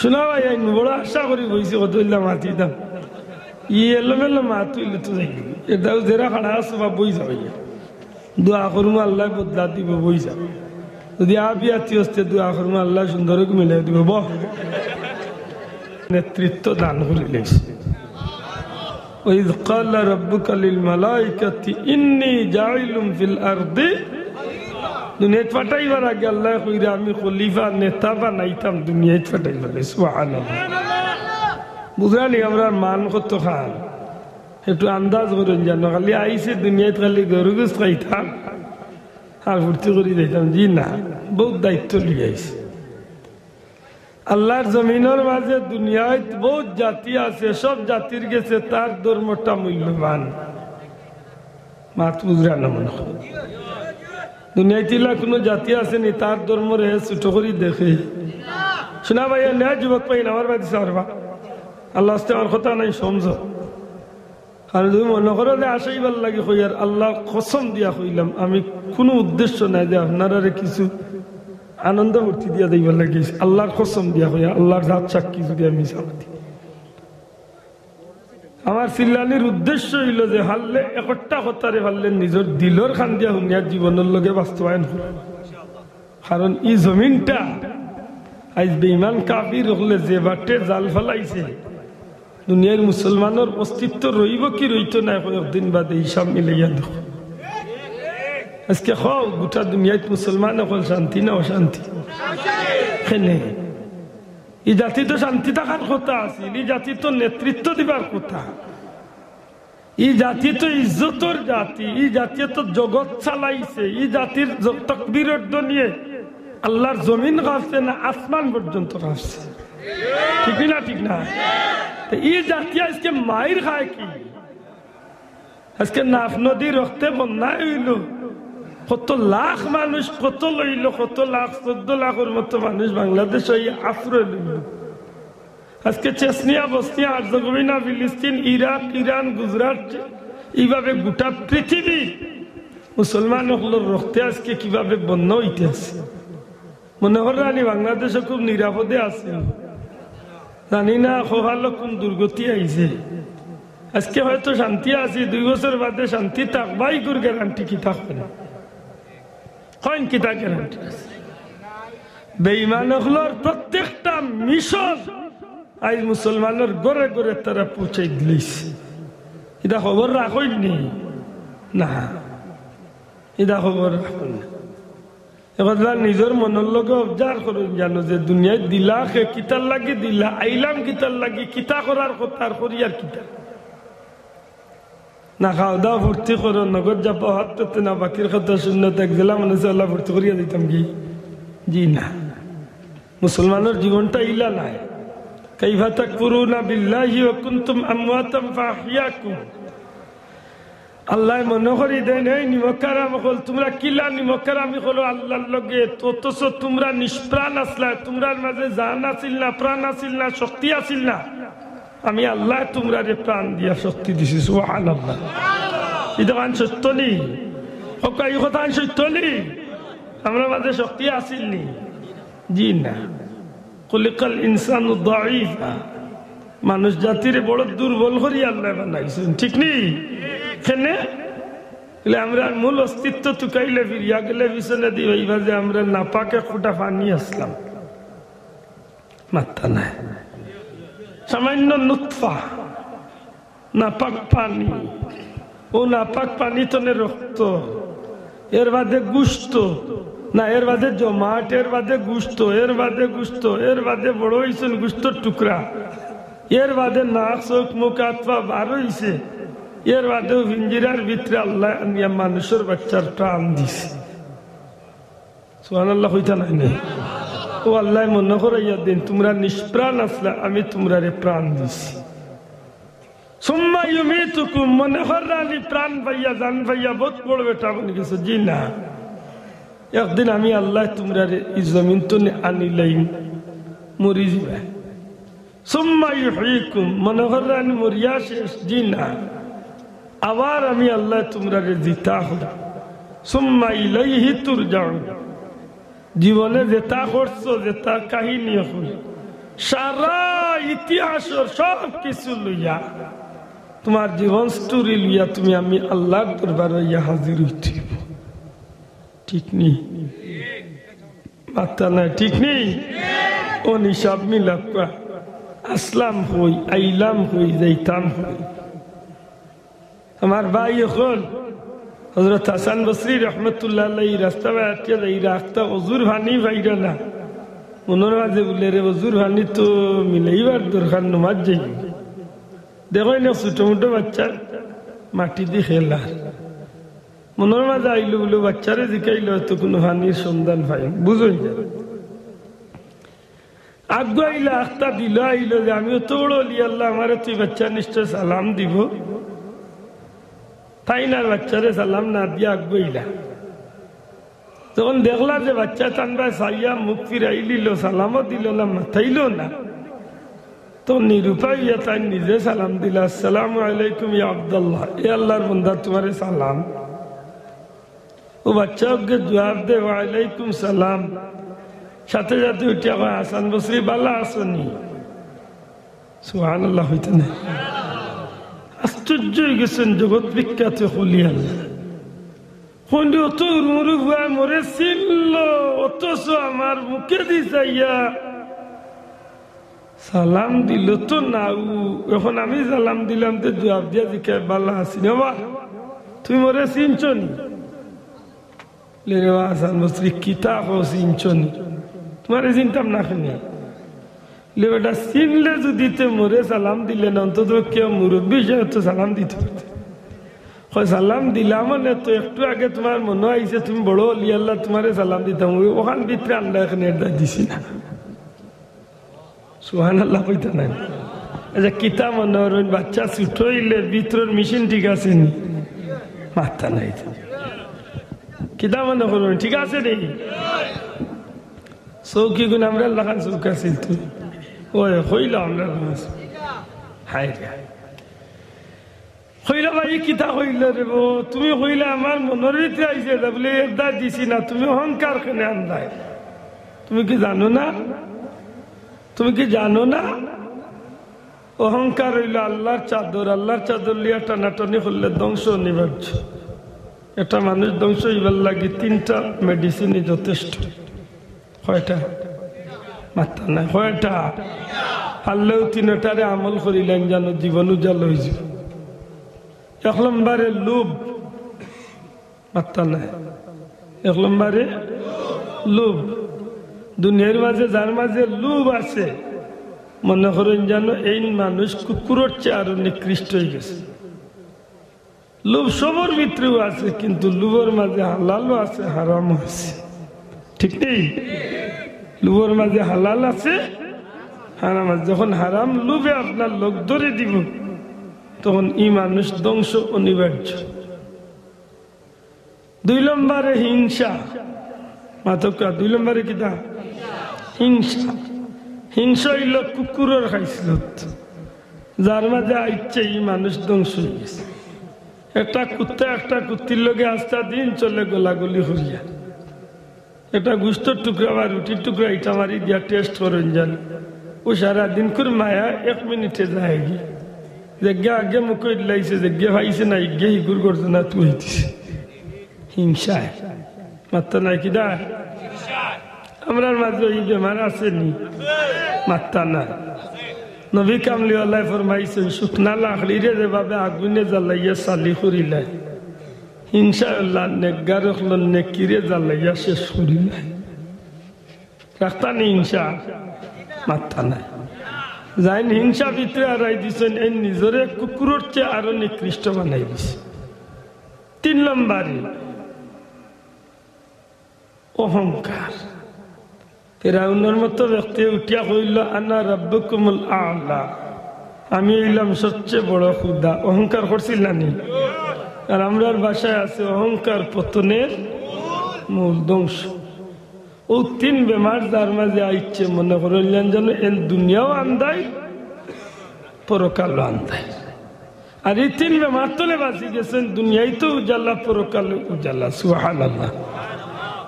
শোনা ভাই বড় আশা করি বইছি কতইলা মাতি দাম ই এলোমেলো মা তুইলে তো যাই এটাও যেরা খাড়া আছে বা বই যাবে দোয়া করুম আল্লাহ বদলা দিব বই যা যদি আপি আত্মীয় হচ্ছে দোয়া করুম আল্লাহ সুন্দর মিলাই দিব বহ নেতৃত্ব দান করিলে وإذ قال ربك للملائكة إني جاعل في الأرض দুনিয়াত ফাটাইবার আগে আল্লাহ কইরা আমি খলিফা নেতা বানাইতাম দুনিয়াত ফাটাইবার সুবহানাল্লাহ বুঝানি আমরা মান কত খান একটু আন্দাজ করেন জানো খালি আইসে দুনিয়াত খালি গরু গোস খাইতাম আর ফুর্তি করে যাইতাম জি না বহুত দায়িত্ব লিয়ে আইসে আল্লাহর জমিনের মাঝে দুনিয়ায় বহুত জাতি আছে সব জাতির গেছে তার ধর্মটা মূল্যবান মাত বুঝরা না মনে হয় দুনিয়ায় তিলা কোনো জাতি আসেনি তার ধর্ম রে ছোট করে দেখে শোনা ভাইয়া নেয় যুবক পাই আমার বাড়ি সারবা আল্লাহ আসতে আমার কথা নাই সমঝো আর তুমি মনে করো যে আসাই ভাল লাগে হইয়ার আল্লাহ কসম দিয়া হইলাম আমি কোনো উদ্দেশ্য নাই যে আপনারা কিছু আনন্দ ভর্তি দিয়া দিবার লাগিস আল্লাহর কসম দিয়া হইয়া আল্লাহর জাত সাক্ষী যদি আমি সাক্ষী আমার চিল্লানির উদ্দেশ্য হইল যে হারলে একটা কথারে হারলে নিজের দিলর খান দিয়া হুনিয়ার জীবনের লগে বাস্তবায়ন হল কারণ এই জমিনটা আজ বেঈমান কাফির হলে যে বাটে জাল ফেলাইছে দুনিয়ার মুসলমানের অস্তিত্ব রইব কি রইত না কয়েকদিন বাদে হিসাব মিলাইয়া দেখো আজকে খাও গোটা দুনিয়ায় মুসলমান এখন শান্তি না অশান্তি কেনে এই জাতি তো শান্তি থাকার কথা আছে এই জাতি তো নেতৃত্ব দিবার কথা এই জাতি তো ইজ্জতর জাতি এই জাতি তো জগৎ চালাইছে এই জাতির তাকবীরের নিয়ে আল্লাহর জমিন কাঁপছে না আসমান পর্যন্ত কাঁপছে ঠিক না ঠিক না এই জাতি আজকে মায়ের খায় কি আজকে নাফ নদী রক্তে বন্যা হইল কত লাখ মানুষ কত লইল কত লাখ 14 লাখের মতো মানুষ বাংলাদেশ আশ্রয় লইল আজকে চেসনিয়া বসনিয়া আর্জেন্টিনা ফিলিস্তিন ইরাক ইরান গুজরাট এইভাবে গোটা পৃথিবী মুসলমান হলোর রক্তে আজকে কিভাবে বন্যা হইতে আছে মনে করেন বাংলাদেশে খুব নিরাপদে আছে জানি না সকাল কোন দুর্গতি আইছে আজকে হয়তো শান্তি আছে 2 বছর বাদে শান্তি থাকবাই কোন গ্যারান্টি কি থাকবে না কইন কি তা গ্যারান্টি বেঈমান হলোর প্রত্যেকটা মিশন আজ মুসলমানের ঘরে ঘরে তারা পৌঁছাই দিয়েছে এটা খবর রাখেননি না এটা খবর রাখেন এবার নিজের মনের লগে অবজার করুন জানো যে দুনিয়ায় দিলা সে কিতার লাগি দিলা আইলাম কিতার লাগি কিতা করার কথা আর করি আর কিতা না খাওয়া দাওয়া ভর্তি করো নগদ যাবো হাত পেতে না বাকির কথা শূন্য দেখ দিলাম মনে হচ্ছে আল্লাহ ভর্তি করিয়া দিতাম কি জি না মুসলমানের জীবনটা ইলা নাই কাইফা তাকফুরুনা বিল্লাহি ওয়া কুনতুম আমওয়াতান ফাহইয়াকুম আল্লাহ মনে করি দেন এই নিমকারাম হল তোমরা কিলা নিমকারামি হলো আল্লাহর লগে অথচ তোমরা নিষ্প্রাণ আসলা তোমরার মাঝে জান আসিল না প্রাণ আসিল না শক্তি আসিল না আমি আল্লাহ তোমরা প্রাণ দিয়া শক্তি দিছি সুবহানাল্লাহ এটা গান সত্য নি এই কথা সত্য নি আমরা মাঝে শক্তি আসিল নি জি না কুলিকাল ইনসানু দাঈফা মানুষ জাতির বড় দুর্বল করি আল্লাহ বানাইছেন ঠিক নি কেনে আমরা মূল অস্তিত্ব তুকাইলে ফিরিয়া গেলে পিছনে দিই এইভাবে আমরা নাপাকে ফুটা পানি আসলাম মাত্রা নাই সামান্য নুতফা নাপাক পানি ও নাপাক পানি তনে রক্ত এর বাদে গুস্ত না এর বাদে জমাট এর বাদে গুস্ত এর বাদে গুস্ত এর বাদে বড় হয়েছেন গুস্তর টুকরা এর বাদে নাক চোখ মুখ আত্মা বার হয়েছে এর বাদেও পিঞ্জিরার ভিতরে আল্লাহ মানুষের বাচ্চার প্রাণ দিছে সুবহানাল্লাহ হইতা নাই না ও আল্লাহ মনে করাইয়া দিন তোমরা নিষ্প্রাণ আসলা আমি তোমরা প্রাণ দিছি সুম্মা ইউমিতুকুম মনে করানি প্রাণ পাইয়া জান পাইয়া বহুত বড় বেটা বনে গেছে জি না একদিন আমি আল্লাহ তোমরা এই জমিন তো আনিলাইম মরি যাবে সুম্মা ইউহয়িকুম মনে করানি মরিয়া শেষ জি না আবার আমি আল্লাহ তোমরা জিতা হল সুম্মা ইলাইহি তুরজাউন জীবনে যেটা করছো, যেটা কাহিনী হল, সারা ইতিহাসের সব কিছু লইয়া তোমার জীবন স্টোরি লইয়া তুমি আমি আল্লাহর দরবার হইয়া হাজির হইতে। ঠিক নেই? মাত্রা নাই, ঠিক নেই? ও নিসাব মিলাপ আসলাম হই, আইলাম হই, যাইতাম হই। আমার ভাই এখন হযরত হাসান বসরি রহমতুল্লাহ আলাইহি রাস্তা বাইতে যাই, রাস্তা ওজুর ভানি ভাইরা না মনের মাঝে বলে রে ওজুর ভানি তো মিলাইবার দরকার, নমাজ যাই। দেখো না ছোট মোটো বাচ্চা মাটি দিয়ে খেলা, মনের মাঝে আইলো বলে বাচ্চারে জিকাইল হয়তো কোনো ভানির সন্ধান পাই, বুঝই না। আগ্গো আইলা আখতা দিল, আইলো যে আমিও তো বড় অলি, আল্লাহ আমারে তুই বাচ্চা নিশ্চয় সালাম দিব। তাই না বাচ্চারে সালাম না দিয়া আগ্গইলা। তখন দেখলা যে বাচ্চা টানবা সাইয়া মুখ ফিরাইলিল, সালামও দিল না, মাথাইল না, তো নিরুপায় ইয়া তাই নিজে সালাম দিলা, আসসালামু আলাইকুম ইয়া আব্দুল্লাহ, এ আল্লাহর বান্দা তোমারে সালাম। ও বাচ্চা ওকে জবাব দে ওয়ালাইকুম সালাম, সাথে সাথে উঠিয়া কয় হাসান বসরি বালা আসনি। সুবহানাল্লাহ হইতে না? আশ্চর্য হয়ে গেছেন জগৎ বিখ্যাত হলিয়াল। অত মুরু ভুয়া মরে ছিল, অথচ আমার মুখে দিছাইয়া সালাম দিল তো না। এখন আমি সালাম দিলাম তো জবাব দিয়া জিজ্ঞাসা বালা আসিনি, বাবা তুমি মরে চিনছনি? হাসান বসরি কিতা চিনছনি, তোমার চিনতাম না শুনি। বেটা চিনলে যদি মরে সালাম দিলে না, অন্তত কেউ মুরব্বী হিসেবে তো সালাম দিতে পারতে। সালাম দিলাম মানে তো একটু আগে তোমার মনে হয়েছে তুমি বড় অলি, আল্লাহ তোমারে সালাম দিতাম, ওখান ভিতরে আল্লাহ এখানে দিছি না। সুবহানাল্লাহ কইতে নাই? আচ্ছা কিতা মনে হয় বাচ্চা ছোট হইলে ভিতরের মেশিন ঠিক আছে নি? মাথা নাই। কিতা মনে করবেন ঠিক আছে রে? চৌকি গুণ আমরা লাগান চৌক আছিল তুই ওই হইল আমরা হাই রে হইল ভাই কিতা হইল রে বো, তুমি হইলে আমার মনের ভিতরে আইছে বলে একদার দিছি না, তুমি অহংকার কেনে আন্দায়? তুমি কি জানো না? তুমি কি জানো না অহংকার হইল আল্লাহর চাদর, আল্লাহর চাদর লিয়া টানাটানি করলে ধ্বংস অনিবার্য। এটা মানুষ ধ্বংস হইবার লাগে তিনটা মেডিসিনই যথেষ্ট। কয়টা? মাত্রা নাই, কয়টা? আল্লাহ তিনটারে আমল করিলেন যেন জীবন উজাল হয়ে যাব। এক নম্বরে লোভ, মাত্রা নাই, এক নম্বরে লোভ। দুনিয়ার মাঝে যার মাঝে লোভ আছে মনে করেন যেন এই মানুষ কুকুরের চেয়ে আরো নিকৃষ্ট হয়ে গেছে। লোভ সবর ভিতরেও আছে, কিন্তু লোভের মাঝে হালালও আছে, হারামও আছে। ঠিক নেই? লোভের মাঝে হালাল আছে, হারাম আছে। যখন হারাম লোভে আপনার লোক ধরে দিব তখন এই মানুষ ধ্বংস অনিবার্য। দুই নম্বরে হিংসা, মাতকা দুই নম্বরে কিতা? হিংসা। হিংসা হইল কুকুরের খাইছিল, যার মাঝে আইচ্ছে এই মানুষ ধ্বংস হয়ে গেছে। একটা কুত্তা একটা কুত্তির লগে আস্তা দিন চলে গোলাগুলি হইয়া, একটা গুস্তর টুকরা বা রুটির টুকরা ইটা মারি দিয়া টেস্ট করেন যান, ও সারাদিন করে মায়া 1 মিনিটে যায় গিয়ে যে আগে মুখ লাগছে যে গে ভাইছে না গে হিগুর করছে না তুই হইতেছে। হিংসায় মাত্রা নাই কিনা? আমরার মাঝে এই বেমার আসেনি, মাত্রা না। নবী কামলিওয়াল্লাহ ফরমাইছেন শুকনা লাকড়িরে যেভাবে আগুনে জ্বালাইয়া চালি করিলে হিংসা আল্লাহ নেকগার নেকিরে জ্বালাইয়া শেষ করিলে। রাখতা নেই হিংসা, মাত্রা নাই। যাই হিংসা ভিতরে আড়াই দিচ্ছেন এই নিজরে কুকুরের চেয়ে আরো নিকৃষ্ট বানাই দিছে। 3 নম্বরে অহংকার। ফিরাউনের মতো ব্যক্তি উঠিয়া কইল আনা রাব্বুকুমুল আ'লা, আমি হইলাম সবচেয়ে বড় খুদা। অহংকার করছিল না নি? আর আমরার ভাষায় আছে অহংকার পতনের মূল, ধ্বংস। ও 3 বেমার যার মাঝে আইচ্ছে মনে করেন যেন এর দুনিয়াও আন্দায় পরকালও আন্দায়। আর এই 3 বেমার তোলে বাঁচি গেছেন, দুনিয়ায় তো উজালা পরকালে উজালা। সুবহানাল্লাহ।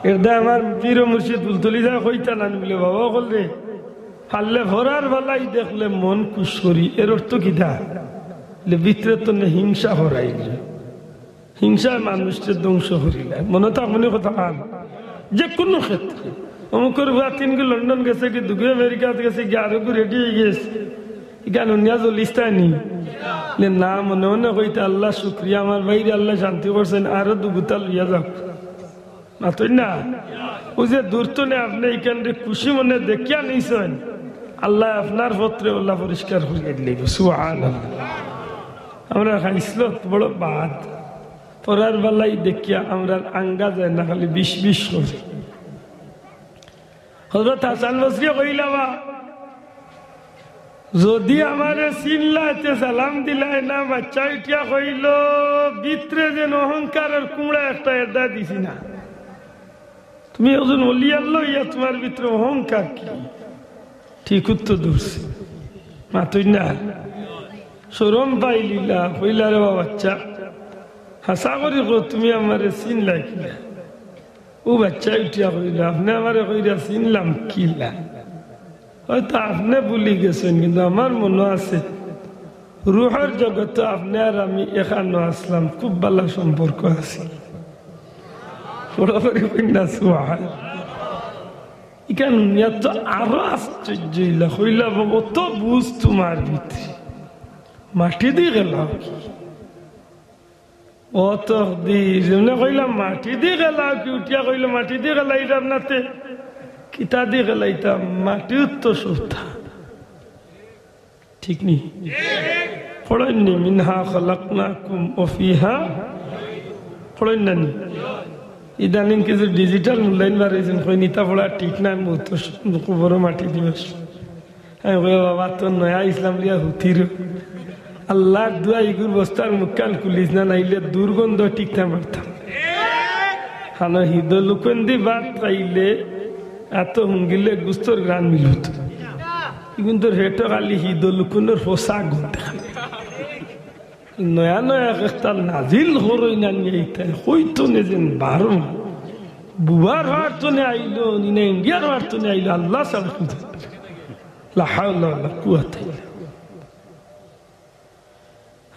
এটা আমার পীর মুর্শিদ বুলতলি যা কইতা না বলে বাবা বললে হারলে ভরার বেলায় দেখলে মন খুশ করি এর অর্থ কি দা ভিতরে তো হিংসা হরাইল হিংসা মানুষের ধ্বংস করিলে মনে তো আপনি কথা আন যে কোনো ক্ষেত্রে অমুকের বুয়া তিনগু লন্ডন গেছে কি দুগু আমেরিকা গেছে কি আরো রেডি হয়ে গেছে কেন নিয়া চলিস্তানি না মনে মনে কইতে আল্লাহ শুক্রিয়া আমার বাইরে আল্লাহ শান্তি করছেন আরো দুগুতা লইয়া যাও মাতই না ওই যে দূর তো নেই আপনি এইখানে খুশি মনে দেখিয়া নিয়েছেন আল্লাহ আপনার পত্রে আল্লাহ পরিষ্কার করিয়ে দিলে সুবহানাল্লাহ আমরা খাইছিল বড় বাদ পরার বেলায় দেখিয়া আমরা আঙ্গা যায় না খালি বিষ বিষ করি হযরত হাসান বসরি কইলাবা যদি আমার চিনলাইতে সালাম দিলাই না বাচ্চা উঠিয়া কইল ভিতরে যেন অহংকারের কুমড়া একটা এডা দিছি না তুমি ওজন হলিয়ার লইয়া তোমার ভিতরে অহংকার কি ঠিক উত্তর দূরছে মাতুই না সরম পাইলিলা কইলা রে বাচ্চা হাসা করি তুমি আমার চিনলাই কিনা ও বাচ্চা উঠিয়া কইলা আপনি আমার কইরা চিনলাম কিলা হয়তো আপনি ভুলি গেছেন কিন্তু আমার মনে আছে রুহের জগতে আপনি আর আমি এখানে আসলাম খুব ভালো সম্পর্ক আছে আরো আশ্চর্য হইলা অত বুঝ তোমার ভিতরে মাটি দিয়ে গেলাম অত দিয়ে কইলাম মাটি দিয়ে গেলাম কি উঠিয়া কইল মাটি দিয়ে গেলা এটা আপনাতে কিতা দিয়ে গেলাইতাম মাটি উত্তর সৌথা ঠিক নি পড়েননি মিনহা খালাকনাকুম ওয়া ফিহা পড়েন না নি ইদানিং কিছু ডিজিটাল মূল্যায়ন বাড়িয়েছেন কই নিতা পড়া ঠিক না বড় মাটি দিবস আমি কই বাবা তো নয়া ইসলাম লিয়া হুতির আল্লাহ দুয়া ইগুর বস্তার মুখান খুলিস না নাইলে দুর্গন্ধ টিকতে পারতাম হানো হিদ লুকন্দি বাদ পাইলে এত হুঙ্গিলে গুস্তর গ্রান মিলত কিন্তু হেটো খালি হিদ লুকুনের পোশাক গুনতে নয়া নয়া একটা নাজিল হরই না নিয়ে হইতো নেজেন বারো বুবার হওয়ার তো আইলো নিনে ইন্ডিয়ার হওয়ার তো আইলো আল্লাহ সাল লা হাওলা ওয়ালা কুওয়াতা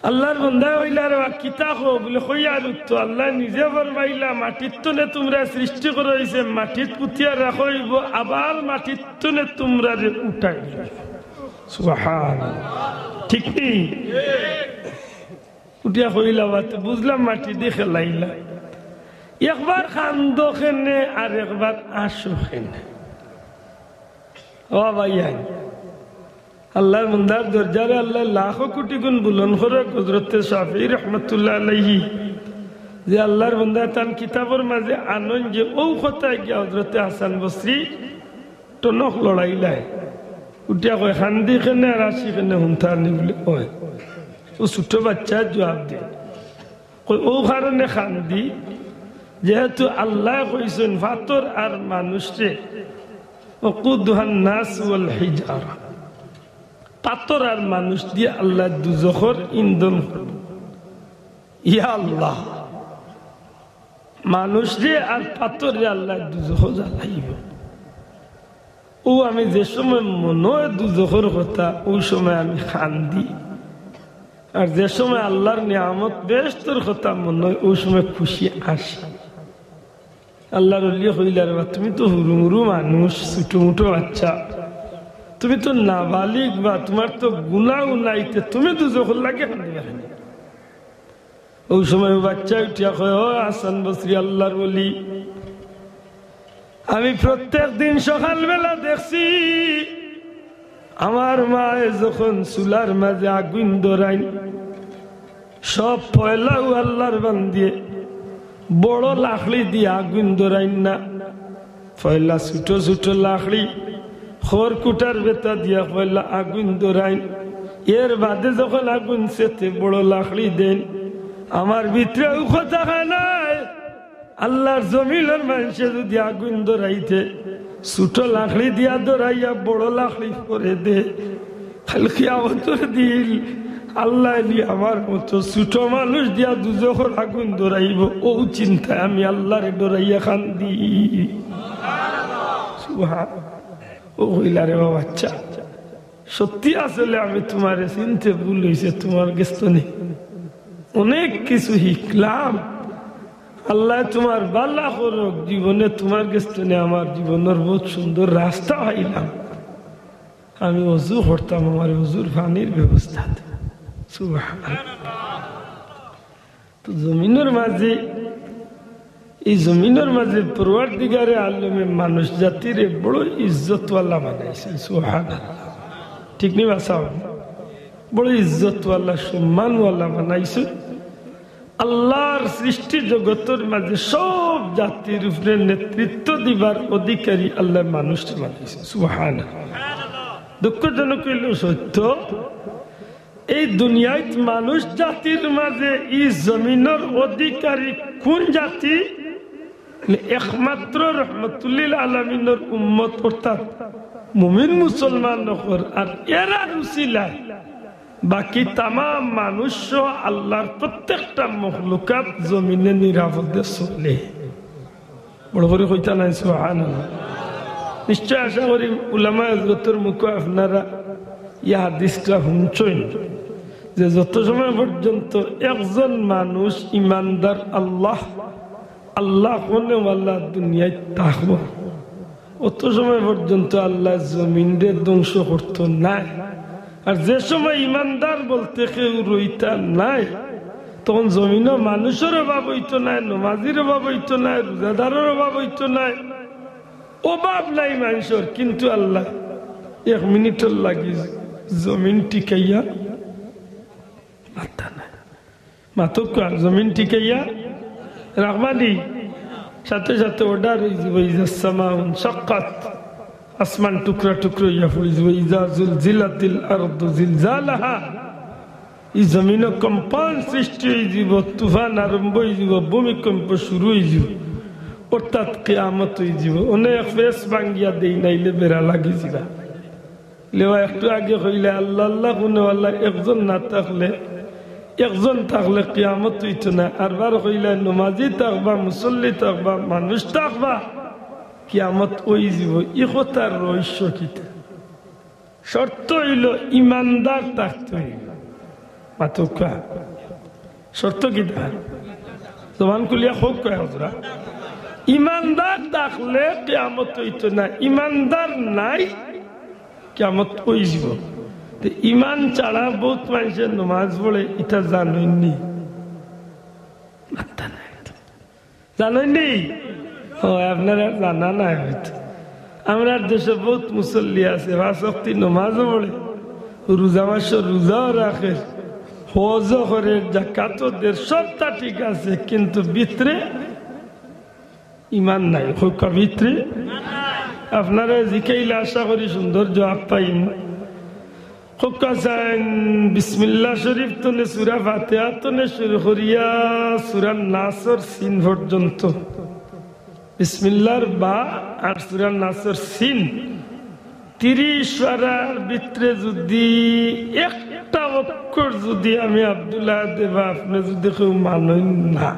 আল্লাহর বান্দা হইলার কিতা কো বলে কইয়ার তো আল্লাহ নিজে ফরমাইলা মাটির তনে তোমরা সৃষ্টি করাইছে মাটির পুতিয়া রাখইব আবার মাটির তনে তোমরা উঠাই সুবহানাল্লাহ ঠিক কি উঠিয়া কইলা বুঝলাম মাটি দিয়ে খেলাইলা একবার কান্দ খেনে আর একবার আসো খেনে ও ভাইয়া আল্লাহর মুন্দার দরজারে আল্লাহ লাখো কোটি গুণ বুলন করে হযরত শাফি রহমাতুল্লাহ আলাইহি যে আল্লাহর বান্দা তান কিতাবের মাঝে আনন যে ও কথা গিয়া হযরত হাসান বসরি টনক লড়াইলাই উঠিয়া কয় খান্দি খেনে আর আসি খেনে হুমতার নি বলে কয় ও ছোট বাচ্চা জবাব দে ও কারণে খান্দি যেহেতু আল্লাহ কইছেন ফাতর আর মানুষে ওকুদুহান নাস ওয়াল হিজারা পাথর আর মানুষ দিয়ে আল্লাহ দুজখর ইন্ধন করবে ইয়া আল্লাহ মানুষ দিয়ে আর পাথর দিয়ে আল্লাহ দুজখ জ্বালাইব ও আমি যে সময় মনে হয় দুজখর কথা ওই সময় আমি খান্দি আর যে সময় আল্লাহর নিয়ামত বেশতর কথা মনে হয় ওই সময় খুশি আসে আল্লাহর ওলি হইলার তুমি তো হুরুমুরু মানুষ ছোট মুটো বাচ্চা তুমি তো নাবালিক বা তোমার তো গুনাহ নাইতে তুমি তো যখন লাগে ওই সময় বাচ্চা উঠিয়া কয় ও হাসান বসরি আল্লাহর ওলি আমি প্রত্যেক দিন সকালবেলা দেখছি আমার মায়ে যখন চুলার মাঝে আগুন ধরাইন সব পয়লাও আল্লাহর বান্দিয়ে বড় লাকড়ি দিয়ে আগুন ধরাইন না পয়লা ছোট ছোট লাকড়ি খড় কুটার বেতা দিয়া পয়লা আগুন ধরাইন এর বাদে যখন আগুন সেতে বড় লাকড়ি দেন আমার ভিতরে কথা খায় নাই আল্লাহর জমিনের মানুষে যদি আগুন ধরাইতে ছোট লাকড়ি দিয়া ধরাইয়া বড় লাকড়ি করে দে খালি কিয়ামতের দিন আল্লাহ এলি আমার মতো ছোট মানুষ দিয়া দুজখর আগুন ধরাইব ও চিন্তায় আমি আল্লাহরে ডরাইয়া কান্দি ও হইলারে বাচ্চা সত্যি আসলে আমি তোমারে চিনতে ভুল হয়েছে তোমার গেস্তনে অনেক কিছু শিখলাম আল্লাহ তোমার বালা করুক জীবনে তোমার গেস্তনে আমার জীবনের বহুত সুন্দর রাস্তা পাইলাম আমি অজু করতাম আমার অজুর পানির ব্যবস্থা তো জমিনের মাঝে এই জমিনের মাঝে পরওয়ারদিগারে আলমে মানুষ জাতির বড় ইজ্জতওয়ালা বানাইছে সুবহানাল্লাহ ঠিক নি বাসা বড় ইজ্জতওয়ালা সম্মানওয়ালা বানাইছে আল্লাহর সৃষ্টি জগতের মাঝে সব জাতির উপরে নেতৃত্ব দিবার অধিকারী আল্লাহ মানুষ বানাইছে সুবহানাল্লাহ দুঃখজনক হইল সত্য এই দুনিয়ায় মানুষ জাতির মাঝে এই জমিনের অধিকারী কোন জাতি একমাত্র রহমতুল্লিল আলমিনের উম্মত অর্থাৎ মুমিন মুসলমান আর এরা রুসিলায় বাকি তাম মানুষ আল্লাহর প্রত্যেকটা মখলুকাত জমিনে নিরাপদে চলে বড় করে কইতা নাই সুবহানাল্লাহ নিশ্চয় আশা করি উলামা হযরতের মুখে আপনারা ইয়া হাদিসটা শুনছেন যে যত সময় পর্যন্ত একজন মানুষ ইমানদার আল্লাহ কোনেওয়ালা দুনিয়ায় থাকবো অত সময় পর্যন্ত আল্লাহ জমিনরে ধ্বংস করতো নাই আর যে সময় ইমানদার বলতে কেউ রইতা নাই তখন জমিনও মানুষের অভাব হইতো নাই নমাজির অভাব হইতো নাই রোজাদারের অভাব হইতো নাই অভাব নাই মানুষের কিন্তু আল্লাহ 1 মিনিটের লাগি জমিন টিকাইয়া মাথা নাই মাথক জমিন টিকাইয়া রাখবানি সাথে সাথে অর্ডার হয়ে যাবে ইজাসসামাউন শাক্কাত আসমান টুকরা টুকরো ইয়া পড়ে যাবে ইজা জুলজিলাতিল আরদু জিলজালাহা এই জমিন কম্পন সৃষ্টি হয়ে যাব তুফান আরম্ভ হয়ে যাব ভূমিকম্প শুরু হয়ে যাব অর্থাৎ কিয়ামত হয়ে যাব অনেক ফেস ভাঙ্গিয়া দেই নাইলে বেড়া লাগি যাবা লেওয়া একটু আগে কইলে আল্লাহ আল্লাহ কোনেওয়ালা একজন না থাকলে একজন থাকলে কিয়ামত হইতো না আরবার কইলে নমাজি থাকবা মুসল্লি থাকবা মানুষ থাকবা কিয়ামত ওই যাব ই কথার রহস্য কিতা শর্ত হইল ইমানদার থাকতে হইল মাতুকা শর্ত কিতা জবান খুলিয়া হোক কয় হজরা ইমানদার থাকলে কিয়ামত হইতো না ইমানদার নাই কিয়ামত ওই যাব ইমান ছাড়া বহুত মানুষের নমাজ পড়ে এটা জানেননি জানেননি ও আপনারা জানা নাই হয়তো আমরা দেশে বহুত মুসল্লি আছে ভাষক্তি নমাজও পড়ে রোজা মাসে রোজাও রাখে হজও করে জাকাতও দেয় সবটা ঠিক আছে কিন্তু ভিতরে ইমান নাই হোকা ভিতরে আপনারা জিকাইলে আশা করি সুন্দর জবাব পাইন বিসমিল্লাহ শরীফ তনে সূরা ফাতিহা তনে শুরু করিয়া সূরা নাসর সিন পর্যন্ত বিসমিল্লাহর বা আর সূরা নাসর সিন 30 পারার ভিতরে যদি একটা অক্ষর যদি আমি আব্দুল্লাহ দেবা আপনি যদি কেউ মানেন না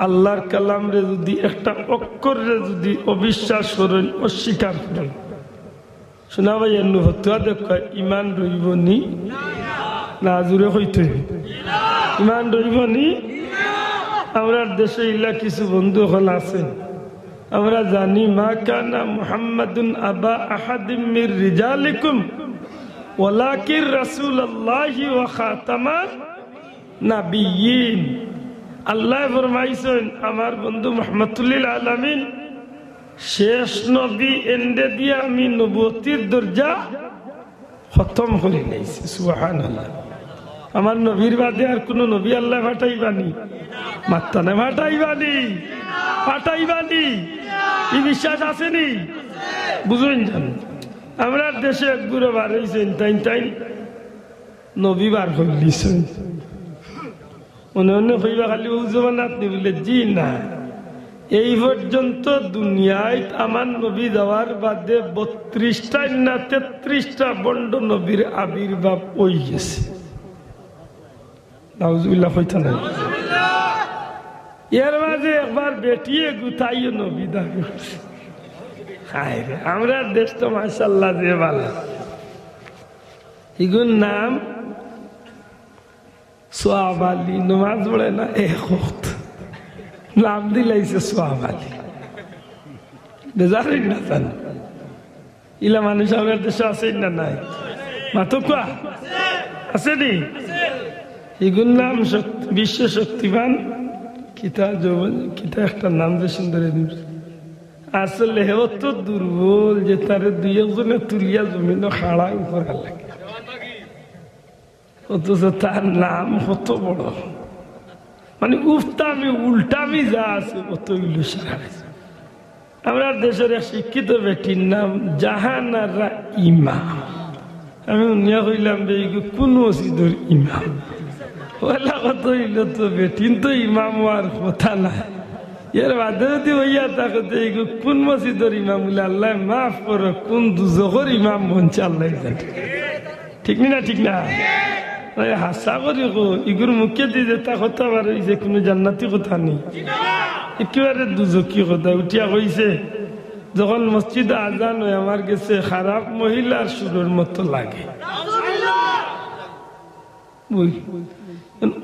আল্লাহর কালাম রে যদি একটা অক্ষর রে যদি অবিশ্বাস করেন অস্বীকার করেন শোনা ভাই এমনি হতুয়া দেখ ইমান রইব নি না জুড়ে হইতে ইমান রইব নি আমরা দেশে ইলা কিছু বন্ধু হল আছেন আমরা জানি মা কানা মুহাম্মাদুন আবা আহাদিম মির রিজালিকুম ওয়ালাকিন রাসূলুল্লাহি ওয়া খাতামান নাবিয়্যিন আল্লাহ ফরমাইছেন আমার বন্ধু মুহাম্মদুল আলামিন শেষ নবী এন্ডে দিয়ে আমি নবুয়তির দরজা খতম করে নিয়েছি সুবহানাল্লাহ আমার নবীর বাদে আর কোন নবী আল্লাহ পাঠাইবানি মাত্তানে পাঠাইবানি এই বিশ্বাস আসেনি বুঝুন জান আমরা দেশে এক দূরে বার হয়েছেন তাই নবী বার করলিছেন অন্য কইবা খালি উজমানাত নিবলে জি না এই পর্যন্ত দুনিয়ায় আমার নবী যাওয়ার বাদে 32টা না 33টা বন্ড নবীর আবির্ভাব হয়ে গেছে নাউজুবিল্লাহ কইতা নাই এর মাঝে একবার বেটিয়ে গুতাইও নবী দাবি করছে হায় রে আমরা দেশ তো মাশাআল্লাহ যে ভালো ইগুন নাম সোয়াব আলী নমাজ পড়ে না এক ওয়াক্ত নাম দিলাইছে সোয়াব আলী বেজারি না জানো ইলা মানুষ আমাদের দেশে আছে না নাই মাতো কোয়া আছে নি ইগুন নাম বিশ্ব শক্তিমান কিতা কিতা একটা নাম যে সুন্দর আসলে অত দুর্বল যে তারে দুই একজনে তুলিয়া জমিন খাড়া উপরে লাগে অথচ তার নাম কত বড় মানে উফতামি উল্টামি যা আছে কত ইলুসার আমরা দেশের এক শিক্ষিত বেটির নাম জাহানারা ইমাম আমি উনিয়া কইলাম যে কোন মসজিদের ইমাম ওলা কত হইল তো বেটিন তো ইমাম আর কথা নাই এর বাদে যদি হইয়া থাকে কোন মসজিদের ইমাম বলে আল্লাহ মাফ করো কোন দুজখর ইমাম বলছে আল্লাহ ঠিক না ঠিক না হাসা করি ইগুর মুখে দিয়ে তা কথা বার হয়েছে কোনো জান্নাতি কথা নেই একেবারে দুজকি কথা উঠিয়া কইছে যখন মসজিদ আজান হয় আমার গেছে খারাপ মহিলার সুরের মতো লাগে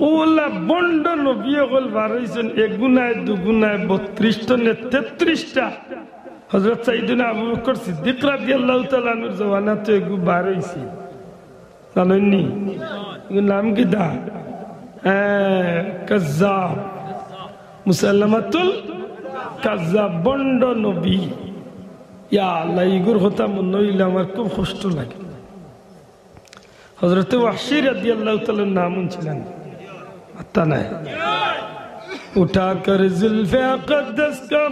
ওলা বন্ড নবী হল বার হয়েছেন এগুনায় দুগুনায় 32টা নে 33টা হযরত সাইয়েদনা আবু বকর সিদ্দিক রাদিয়াল্লাহু তাআলা আনহুর জওয়ানাতে এগু বার হইছে জানেননি এগুর নাম কি দা কাজ্জাব মুসাল্লামাতুল কাজ্জাব বন্ড নবী ইয়া আল্লাহ এগুর কথা মনে হইলে আমার খুব কষ্ট লাগে হযরত ওয়াহশী রাদিয়াল্লাহু তাআলার নাম ছিলেন आता नहीं उठाकर जुल्फे अक़दस का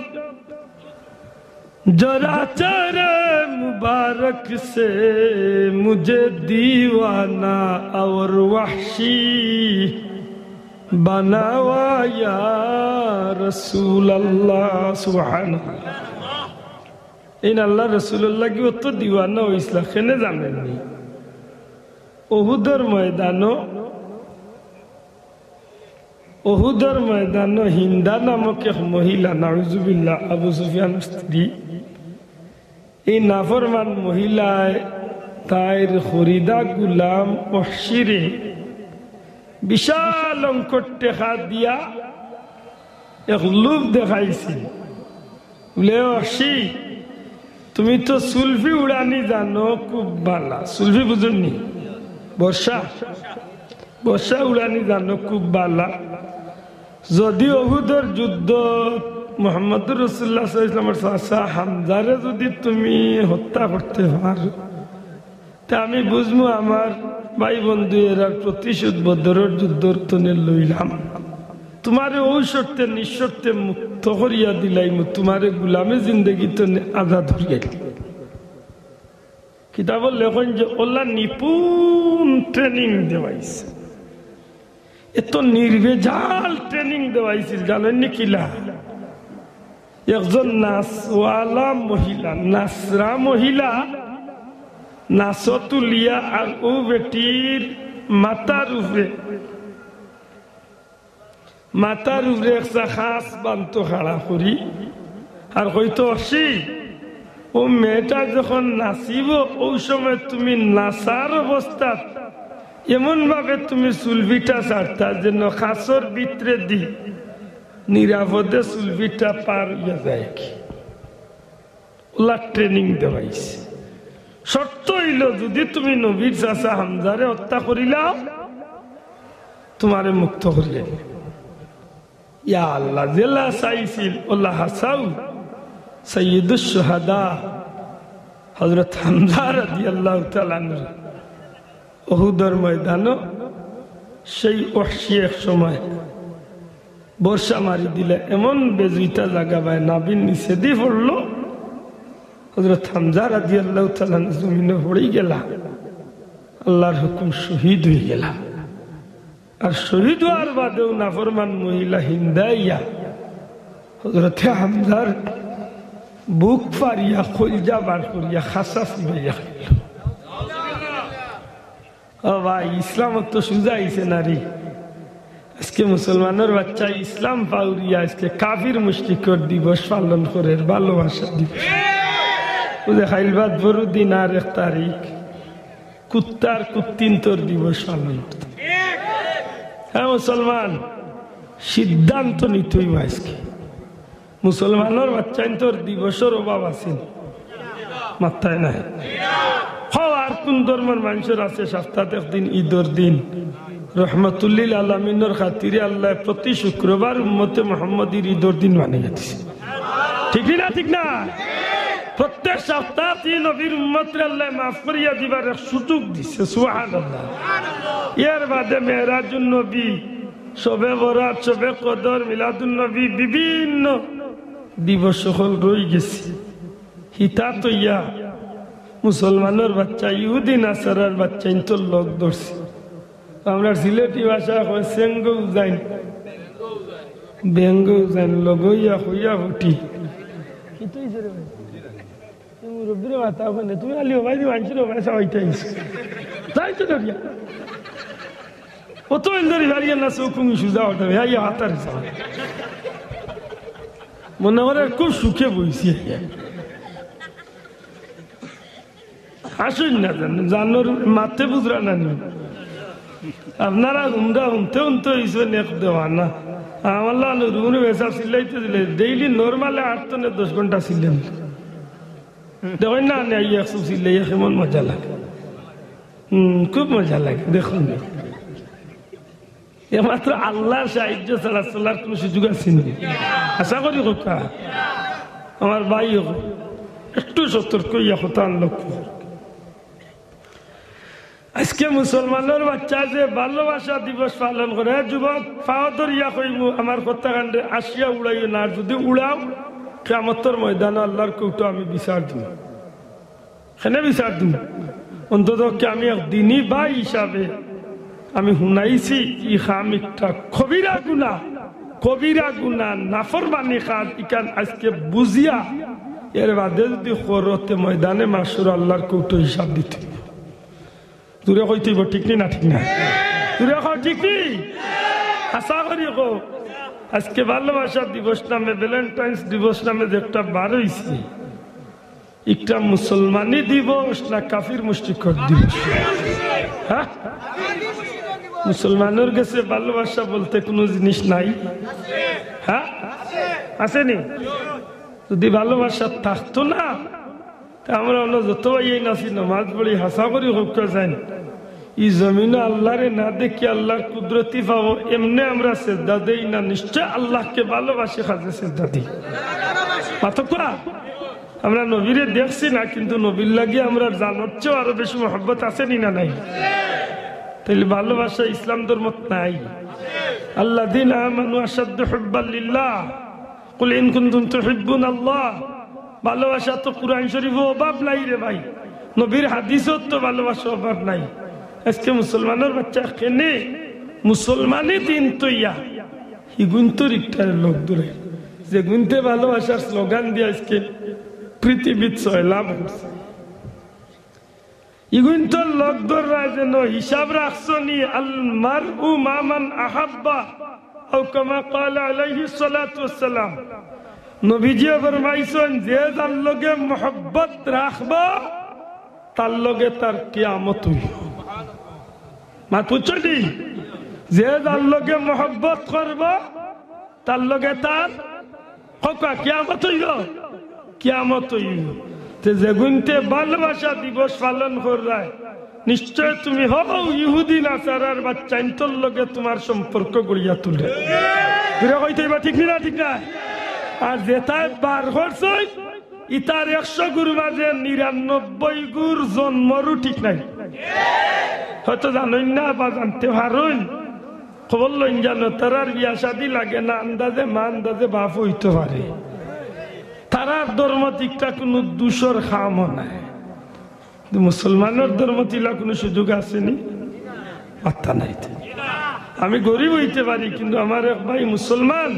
जरा चेहरे मुबारक से मुझे दीवाना और वहशी बनावा या रसूल अल्लाह सुभान इन अल्लाह रसूल अल्लाह की वो तो दीवाना हो इसलिए खेने जाने नहीं उहुदर मैदानो ওহুদের ময়দান হিন্দা নামক এক মহিলা নাউজুবিল্লাহ আবু সুফিয়ান স্ত্রী এই নাফরমান মহিলায় তাইর খরিদা গুলাম ওয়াহশীরে বিশাল অঙ্কর টেকা দিয়া এক লোভ দেখাইছে বলে ওয়াহশী তুমি তো সুলফি উড়ানি জানো খুব ভালো সুলফি বুঝুননি বর্ষা উড়ানি জানো খুব ভালো যদি ওহুদের যুদ্ধ মুহাম্মদুর রাসূলুল্লাহ সাল্লাল্লাহু আলাইহি ওয়াসাল্লামের চাচা হামজারে যদি তুমি হত্যা করতে পারো তা আমি বুঝবো আমার ভাই বন্ধু এর প্রতিশোধ বদরের যুদ্ধর তনে লইলাম তোমারে ওই শর্তে নিঃশর্তে মুক্ত করিয়া দিলাইম তোমারে গোলামে জিন্দগি তনে আজাদ করিয়া কিতাবল লেখন যে ওলা নিপুণ ট্রেনিং দেওয়াইছে এত নির্ভেজাল ট্রেনিং দেওয়াইছিল জানেননি কিলা একজন নাচওয়ালা মহিলা নাচরা মহিলা নাচতুলিয়া আর ও বেটির মাথার উপরে একটা খাস বান্ত খাড়া করি আর হয়তো অসি ও মেয়েটা যখন নাচিব ওই সময় তুমি নাচার অবস্থা এমন ভাবে তুমি সুলভিটা ছাড়তা যেন খাসর ভিতরে দি নিরাপদে সুলভিটা পার হইয়া যায় কি ওলা ট্রেনিং দেওয়াইছে শর্ত হইল যদি তুমি নবীর চাচা হামজারে হত্যা করিলাও তোমারে মুক্ত করিলে ইয়া আল্লাহ জেলা চাইছিল ওলা হাসাউ সৈয়দুস শুহাদা হযরত হামজা রাদিয়াল্লাহু তাআলা আনহু ওহুদের ময়দানও সেই ওয়াহশী এক সময় বর্ষা মারি দিলে এমন বেজুইতা জায়গা বাই নাবির নিচে দিয়ে পড়লো হযরত হামজা রাদিয়াল্লাহু তাআলা জমিনে পড়ে গেল আল্লাহর হুকুম শহীদ হয়ে গেল আর শহীদ হওয়ার বাদেও নাফরমান মহিলা হিন্দাইয়া হযরত হামজার বুক ফারিয়া কলজা বার করিয়া খাসা ফিরাইয়া খাইল ও ভাই ইসলাম তো সুজা আইছে নারী আজকে মুসলমানের বাচ্চা ইসলাম পাউরিয়া আজকে কাফির মুশরিকর দিবস পালন করে, ভালোবাসা দিবস। খাইলবাদ বড়দিন আর 1 তারিখ কুত্তার কুত্তিন্তর দিবস পালন করত। হ্যাঁ মুসলমান, সিদ্ধান্ত নিতই আজকে মুসলমানের বাচ্চা তোর দিবসের অভাব আছে মাথায় নাই। আর কোন ধর্মের মানুষের আছে সপ্তাহে একদিন ঈদের দিন রহমতুল্লিল আলামিনের খাতিরে আল্লাহ প্রতি শুক্রবার উম্মতে মুহাম্মদীর ঈদের দিন বানিয়ে দিয়েছে। ঠিক না? ঠিক না? প্রত্যেক সপ্তাহে নবীর উম্মতরে আল্লাহ মাফ করিয়া দিবার এক সুযোগ দিছে। সুবহানাল্লাহ। এর বাদে মেরাজুন নবী, শবে বরাত, শবে কদর, মিলাদুন নবী, বিভিন্ন দিবস সকল রয়ে গেছে। হিতা তো ইয়া মুসলমানের বাচ্চা ইহুদি নাসারার বাচ্চা ইন্ত লোক ধরছে। আমরা সিলেটি ভাষা হয় সেঙ্গ উজাইন, বেঙ্গ উজাইন, লগইয়া হইয়া উঠি। মুরব্বীর মাথা ওখানে তুমি আলি হবাই দি মানুষের ভাষা হইতেইস তাই তো ধরিয়া অত ইন্দরি হারিয়া না চৌকুমি সুজা হতে ইয়া হাতার মনে করে খুব সুখে বইছি। আসুন না জানেন জানোর মাথে বুঝরা না আপনারা হুমরা হুমতে হুমতে হয়েছেন এক দেওয়া না। আমার রুমে বেসা সিলাইতে দিলে ডেইলি নর্মালে 8 থেকে 10 ঘন্টা ছিলেন দেখেন না। একশো সিলাইয়া কেমন মজা লাগে, খুব মজা লাগে। দেখুন একমাত্র আল্লাহর সাহায্য ছাড়া চলার কোন সুযোগ আছে নাকি? আশা করি কথা আমার ভাই একটু সতর্ক ইয়া কথা লক্ষ্য। আজকে মুসলমানের বাচ্চা যে ভালোবাসা দিবস পালন করে, যুবক ফাওয়াদর ইয়া কইমু আমার কথা কাণ্ডে আসিয়া উড়াইও না। যদি উড়াও কিয়ামতের ময়দানে আল্লাহর কৌটো আমি বিচার দিব, সেনে বিচার দিব। অন্তত আমি এক দিনই ভাই হিসাবে আমি শুনাইছি ই খাম একটা কবিরা গুনাহ, কবিরা গুনাহ, নাফরমানি কাজ। ইকান আজকে বুঝিয়া এর বাদে যদি খরতে ময়দানে মাসুর আল্লাহর কৌটো হিসাব দিতে দূরে কইতেইব। ঠিক না? ঠিক না? দূরে কও ঠিক নেই? আশা করি কো আজকে ভালোবাসা দিবস নামে, ভ্যালেন্টাইন্স দিবস নামে যে একটা বার হইছে, একটা মুসলমানি দিবস না কাফির মুশরিকর দিবস? হ্যাঁ, মুসলমানের কাছে ভালোবাসা বলতে কোনো জিনিস নাই? হ্যাঁ আসেনি? যদি ভালোবাসা থাকতো না আমরা অন্য যত ভাই নাচি নামাজ পড়ি হাসা করি হোক যাই ই জমিনে আল্লাহরে না দেখি আল্লাহর কুদরতি পাবো, এমনি আমরা সেজদা দেই না? নিশ্চয় আল্লাহকে ভালোবাসি কাজে সেজদা দিই। পার্থক্য আমরা নবীরে দেখছি না, কিন্তু নবীর লাগে আমরা জানার চেয়েও আরো বেশি মহব্বত আছে নি না নাই? তাইলে ভালোবাসা ইসলাম ধর্মত নাই। আল্লাযীনা আমানু আশাদ্দু হুব্বান লিল্লাহ কুল ইন কুনতুম তুহিব্বুনাল্লাহ। ভালোবাসা তো কুরআন শরীফে অভাব নাই রে ভাই, নবীর হাদিসও তো ভালোবাসা অভাব নাই। আজকে মুসলমানের বাচ্চা কেনে মুসলমানি দিন তো ইয়া হিগুন্তর ইটার লোক দূরে যে গুনতে ভালোবাসার স্লোগান দিয়ে আজকে পৃথিবীর সয়লাভ হচ্ছে। ইগুন্তর লোক দূররা যেন হিসাব রাখছনি আল মারউ মামান আহাব্বা আও কামা ক্বালা আলাইহিস সালাতু ওয়াস সালাম। নবীজি ফরমাইছেন যে যার লগে মোহব্বত রাখবা তার লগে তার কিয়ামত হইব। মাতুচটি যে যার লগে মোহব্বত করবা তার লগে তার হকা কিয়ামত হইব, কিয়ামত হইব। তে যেগুনতে ভালোবাসা দিবস পালন করায় নিশ্চয় তুমি হও ইহুদি নাসারার বাচ্চা ইন্তর লগে তোমার সম্পর্ক গড়িয়া তুলে কইতে ঠিক না? ঠিক না? আর যেটায় বার করছে ইতার 100 গুর মাঝে 99 গুর জন্মরও ঠিক নাই। হয়তো জানেন না বা জানতে পারেন, খবর লইন জানো তারার বিয়া শাদী লাগে না, আন্দাজে মা আন্দাজে বাপ হইতে পারে। তারার ধর্ম দিকটা কোনো দূষর খামও নাই। মুসলমানের ধর্ম তিলা কোনো সুযোগ আসেনি, পাত্তা নাই। আমি গরিব হইতে পারি, কিন্তু আমার এক ভাই মুসলমান,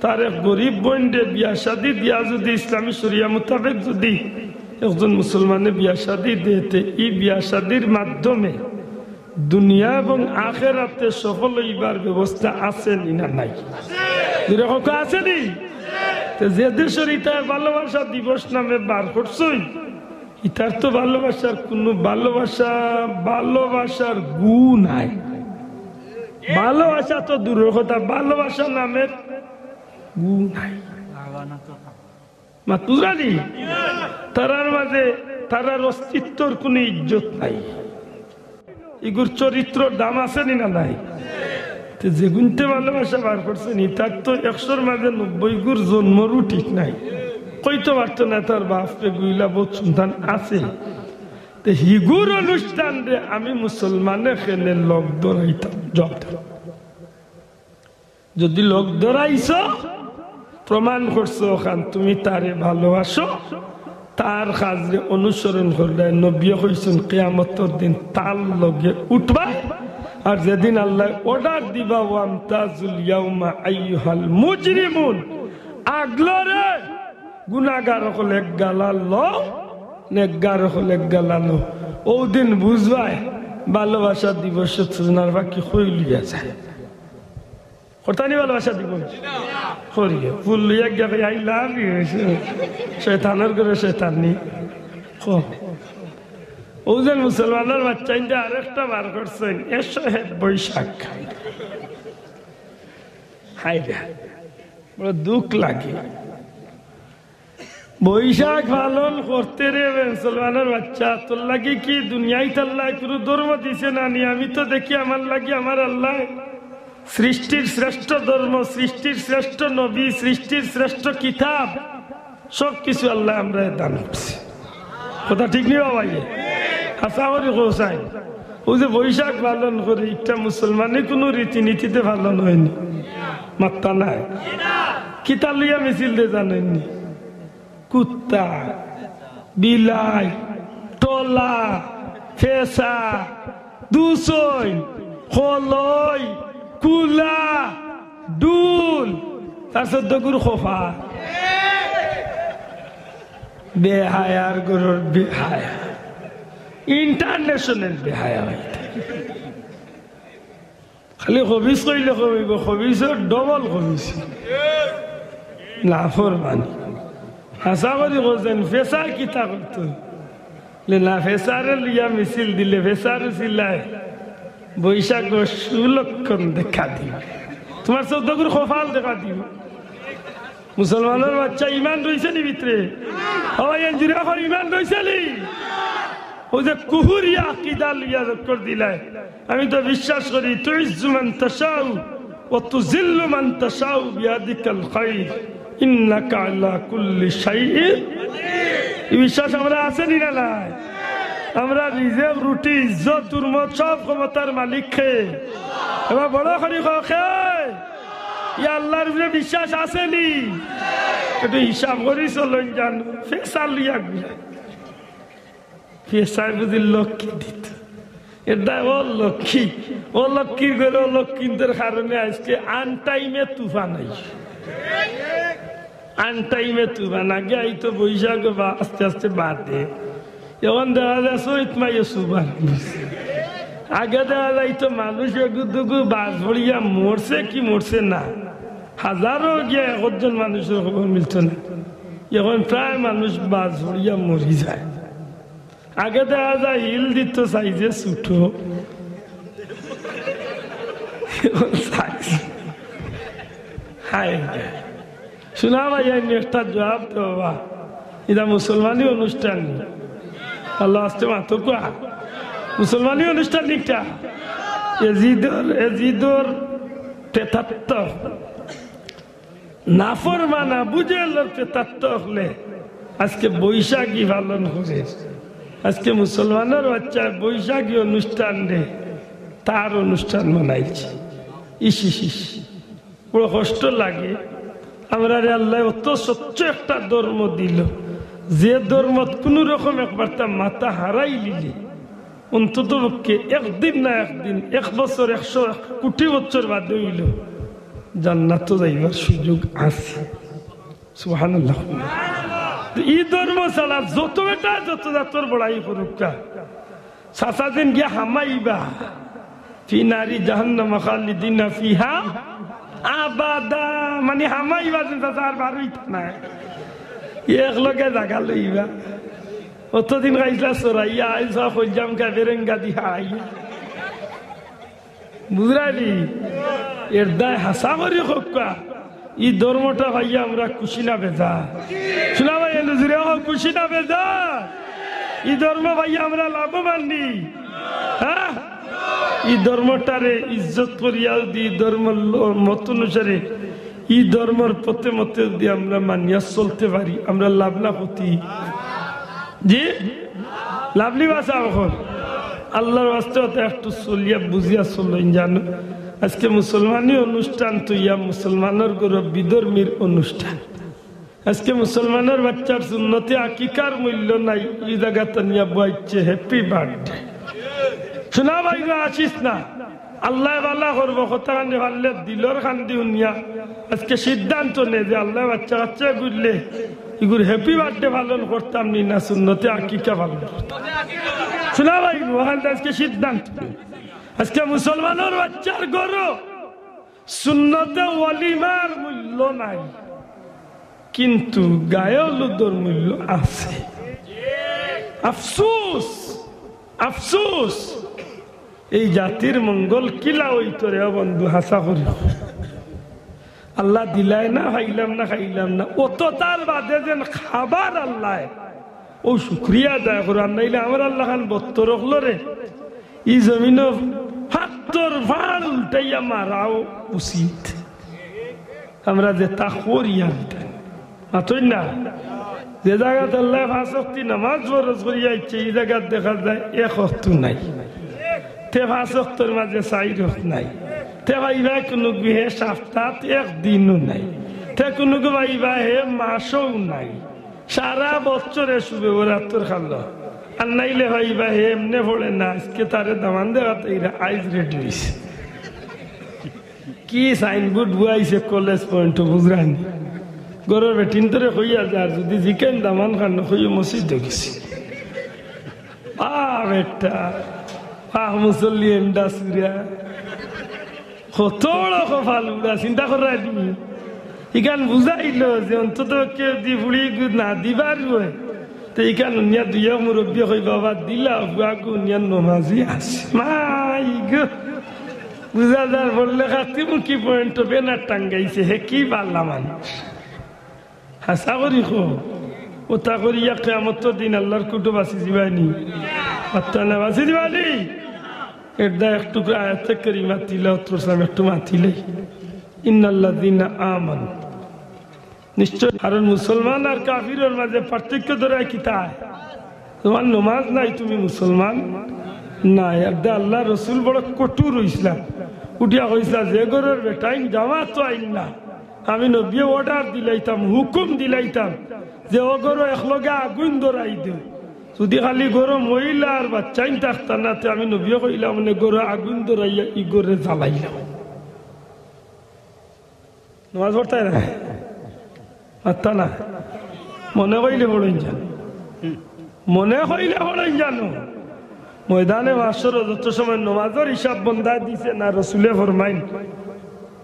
তার এক গরিব বোনদের বিয়া শাদী দিয়া যদি ইসলামী শরিয়া মোতাবেক যদি একজন মুসলমানের বিয়া শাদী দিতে, এই বিয়া শাদীর মাধ্যমে দুনিয়া এবং আখেরাতে সফল হইবার ব্যবস্থা আছে না নাই? যেরকম আসেনি যে দেশের ইটার ভালোবাসা দিবস নামে বার করছই, ইটার তো ভালোবাসার কোনো ভালোবাসার গুণ নাই। ভালোবাসা তো দূরের কথা, ভালোবাসা নামের গুণ নাই। মাতুরানি তারার মাঝে তারার অস্তিত্বর কোনো ইজ্জত নাই। এগুর চরিত্র দাম আছে না নাই? যে গুনতে ভালোবাসা বার করছেন তার তো 100-র মাঝে 90 গুর জন্মরও ঠিক নাই। কইতে পারতো না তার বাপরে গুইলা বহুত সন্তান আছে। হিগুর অনুষ্ঠান রে আমি মুসলমানে খেলে লোক ধরাইতাম। যদি লোক ধরাইছ প্রমাণ করছো ওখান তুমি তারে ভালোবাসো, তার কাজে অনুসরণ করলে নবী কইছেন কিয়ামতের দিন তার লগে উঠবা। আর যেদিন আল্লাহ অর্ডার দিবা ওয়ামতাজুল ইয়াউমা আইয়ুহাল মুজরিমুন, আগলরে গুনাহগার হলে গালালো নেকগার হলে গালালো, ও দিন বুঝবাই ভালোবাসা দিবস সুনার বাকি হইলিয়া যায়। কতানি ভালোবাসা দিবস করিয়ে ফুল লইয়া গেলে আই লাভ ইউ শয়তানের করে শয়তান নি। ওজন মুসলমানের বাচ্চাইটা আরেকটা বার করছেন বৈশাখ। হাই রে বড় দুঃখ লাগে। বৈশাখ পালন করতে রে মুসলমানের বাচ্চা, তোর লাগে কি দুনিয়ায় তাল্লাহ কোনো ধর্ম দিছে না নি? আমি তো দেখি আমার লাগে আমার আল্লাহ সৃষ্টির শ্রেষ্ঠ ধর্ম, সৃষ্টির শ্রেষ্ঠ নবী, সৃষ্টির শ্রেষ্ঠ কিতাব সবকিছু আল্লাহ আমরা দান করছি। কথা ঠিক নেই বাবা? ও যে বৈশাখ পালন করে একটা মুসলমানের কোন রীতিনীতিতে পালন হয়নি, মাত্রা নাই। কিতা লইয়া মিছিল দিয়ে জানেননি? কুত্তা, বিলাই, টলা, ফেসা, দুসই, হলই, কুলা, ডুল, তার 14 গুরু খোফা। বেহায়ার গরুর বেহায়া, ইন্টারন্যাশনাল বেহায়া হইতে খালি হবিস কইলে কমিব, হবিসের ডবল হবিস লাফর মানি। আশা করি বলছেন ফেসার কিতা করতো না, ফেসারে লিয়া মিছিল দিলে ফেসার চিল্লায় বৈশাখ সুলক্ষণ দেখা দিব, তোমার 14 গুরু খোফাল দেখা দিব। মুসলমানের বাচ্চা ইমান রয়েছে নি ভিতরে? ইমান রয়েছে নি? ও যে কুহুরিয়া আকিদা লিয়া করে দিলাই। আমি তো বিশ্বাস করি তুইজ্জু মান তাশাউ ওয়া তুযিল্লু মান তাশাউ বিয়াদিকাল খায়র ইন্নাকা আলা কুল্লি শাইইন। এই বিশ্বাস আমরা আছে নি না নাই? আমরা রিজেক রুটি ইজ্জত দুর্মত সব ক্ষমতার মালিক খে এবার বড় করি খে আল্লাহর উপরে বিশ্বাস আসেনি? একটু হিসাব করি চলেন জান। ফেসার লিয়া ফেসার বুঝি লক্ষ্মী দিত, এটা ও লক্ষ্মী, ও লক্ষ্মী করে ও লক্ষ্মীদের কারণে আজকে আনটাইমে তুফান আইস, আনটাইমে তুফান। আগে আইতো বৈশাখ বা আস্তে আস্তে বাদে, এখন দেখা যায় চৈত মাইয়ে সুবান। আগে দেখা যাইতো মানুষ এগুদুগু বাস ভরিয়া মরছে কি মরছে না, হাজারো গিয়া 1 জন মানুষের খবর মিলত না। এখন প্রায় মানুষ বাস ভরিয়া মরি যায়। আগে দেখা যায় হিল দিত সাইজে ছুটো, শোনা ভাই একটা জবাব তো বাবা, এটা মুসলমানি অনুষ্ঠান আল্লাহ আসতে মাত্র কোয়া মুসলমানি অনুষ্ঠান নিকটা এজিদর 73 নাফর মানা বুঝে 73 হলে আজকে বৈশাখী পালন করে। আজকে মুসলমানের বাচ্চা বৈশাখী অনুষ্ঠান রে তার অনুষ্ঠান মানাইছে। ইস বড় কষ্ট লাগে। আমরা আল্লাহ অত স্বচ্ছ একটা ধর্ম দিল, যে ধর্ম কোন রকম একবার তা মাথা হারাই লিলে অন্তত পক্ষে একদিন না একদিন 1 বছর 100 কোটি বছর বাদে হইল জান্নাত যাইবার সুযোগ আছে। সুবহানাল্লাহ। এই ধর্ম ছাড়া যত এটা যত জাতর বড়াই করুক সাসাদিন গিয়া হামাইবা ফি নারি জাহান্নাম খালিদিনা ফিহা আবাদা, মানে হামাইবা যে চাচা আর বার হইতা না, একলগে জাগা লইবা। অতদিন গাইছিলা চোরাইয়া আইসা কইজাম কা বেরেঙ্গা দিহা আইয়া, বুঝরালি? এর দায় হাসা করি খোকা। ই ধর্মটা ভাইয়া আমরা খুশি না বেজা? শোনা ভাই নজরে খুশি না বেজা? ই ধর্ম ভাইয়া আমরা লাভবান নি? হ্যাঁ, ই ধর্মটারে ইজ্জত করিয়া দি ধর্ম মত অনুসারে ই ধর্মের পথে মতে যদি আমরা মানিয়া চলতে পারি, আমরা লাভ না ক্ষতি? জি লাভলি বাসা এখন আল্লাহর বাস্তে একটু চলিয়া বুঝিয়া চলেন জানো। আজকে মুসলমানি অনুষ্ঠান তো ইয়া মুসলমানের গৌরব বিধর্মীর অনুষ্ঠান। আজকে মুসলমানের বাচ্চার সুন্নতে আকিকার মূল্য নাই, এই জায়গাতে নিয়ে বইছে হ্যাপি বার্থডে। শোনা ভাই আসিস না, আল্লাহ বাল্লা করবো কথা কান্দি পারলে দিলর কান্দি উনিয়া আজকে সিদ্ধান্ত নে যে আল্লাহ বাচ্চা বাচ্চা বুঝলে এগুলো হ্যাপি বার্থডে পালন করতাম নি না সুন্নতে আকিকা পালন করতাম। শোনা ভাই ওখানে আজকে সিদ্ধান্ত, আজকে মুসলমানের বাচ্চার গরু সুন্নতে ওয়ালিমার মূল্য নাই, কিন্তু গায়লুদর মূল্য আছে। আফসোস আফসোস, এই জাতির মঙ্গল কিলা হইত রে বন্ধু, হাসা করি আল্লাহ দিলাই না, খাইলাম না খাইলাম না, অত তার বাদে যেন খাবার আল্লাহ ও শুক্রিয়া আদায় করার নাইলে আমার আল্লাহ খান বত্তর রখল রে। ই জমিন হাত্তর ভাড় উল্টাইয়া মারাও উচিত, আমরা যে তা করিয়া মাতই না। যে জায়গাতে আল্লাহ 5 ওয়াক্ত নামাজ ফরজ করিয়া ইচ্ছে, এই জায়গায় দেখা যায় 1 ওয়াক্ত নাই, তে 5 ওয়াক্তের মাঝে 4 ওয়াক্ত নাই, তে ভাইবা কোনো হে সপ্তাহ 1 দিনও নাই, তে কোনো ভাইবা হে মাসও নাই, সারা বছরে শুবে ওরাত্তর খাল। আর নাইলে ভাইবা হে এমনে পড়ে না, আজকে তারে দামান দেওয়াতে এরা আইজ রেডি হয়েছে। কি সাইনবোর্ড বুয়াইছে কলেজ পয়েন্ট বুঝরানি, গরর বেটিন তোরে কইয়া যার যদি জিকেন দামান খান কই মসজিদে গেছি। বেটা মুসল্লি এন্ডা সুরিয়া কত কফাল উড়া চিন্তা করা দি ইখান বুঝাইল যে অন্তত কেউ দি ফুড়ি না দিবার রয়ে তো ইখান উনিয়া দুইয়া মুরব্বী কই বাবা দিলা বুয়াকু উনিয়া নমাজি আছে মাই গো বুঝা যার বললে খাতি মুখী পয়েন্ট বেনার টাঙ্গাইছে হে কি পারলাম মানুষ হাসা করি খো ওটা করিয়া কেয়ামত দিন আল্লাহর কুটু বাসি দিবানি আত্মা না বাসি দিবানি এটা একটু আয়াতে কারিমা তিলাওয়াত করলাম একটু মাতিলে ইন্নাল্লাযীনা আমানু নিশ্চয়। কারণ মুসলমান আর কাফিরের মাঝে পার্থক্য ধরে কিতা তোমার নামাজ নাই তুমি মুসলমান না। এটা আল্লাহ রসুল বড় কঠোর হইছিলাম, উঠিয়া কইছিলা যে ঘরের বেটাইন জামাত তো আইন না, আমি নবী অর্ডার দিলাইতাম হুকুম দিলাইতাম যে ও গরো একলগে আগুন ধরাই দেব, যদি খালি গরো মহিলা আর বাচ্চাইন থাকতা না আমি নবী কইলাম মানে গরো আগুন ধরাইয়া ই গরে জ্বালাইলাম। নামাজ পড়তাই না আত্মা না মনে কইলে পড়েন জানো, মনে কইলে পড়েন জানো। ময়দানে মাসর যত সময় নমাজের হিসাব বন্ধা দিছে না রসুলে ফরমাইন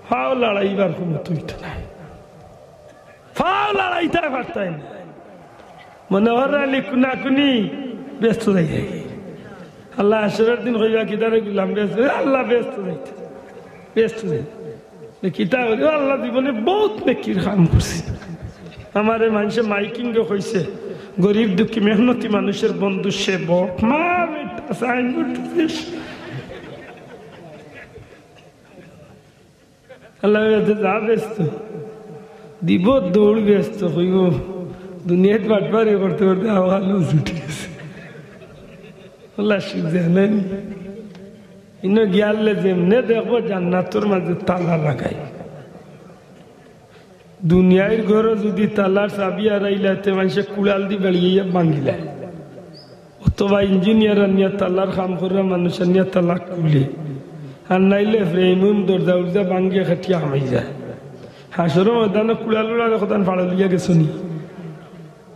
ফাও লড়াইবার কোনো তুইটা নাই, ফাও লড়াইতে পারতাই না। মনে হরালি কুনা কুনি ব্যস্ত যাই যাই আল্লাহ আসরের দিন কইবা কিতারে গেলাম ব্যস্ত আল্লাহ ব্যস্ত যাইতে ব্যস্ত যাই কিতা আল্লাহ জীবনে বহুত নেকির কাম করছে। আমার মানুষে মাইকিং কইছে গরিব দুঃখী মেহনতি মানুষের বন্ধু সেবক মা বেটা সাইনবোর্ড আল্লাহ যা ব্যস্ত দিব দৌড় ব্যস্ত কইব দুনিয়াত বাটবারে করতে করতে আওয়াজ উঠে গেছে আল্লাহ জানেন ইনো গিয়ালে যেমনে দেখবো জান্নাতের মাঝে তালা লাগাই। দুনিয়ার ঘরে যদি তালার চাবি আড়াইলাতে মানুষে কুড়াল দি বেড়িয়ে ভাঙিলায়, অথবা ইঞ্জিনিয়ার নিয়ে তালার কাম করে মানুষের নিয়ে তালা খুলে আর নাইলে ফ্রেম দরজা উর্জা ভাঙিয়ে খাটিয়া হামাই যায়। হাসর ময়দানে কুড়াল উড়াল কথা ফাড়া লিয়া গেছো নি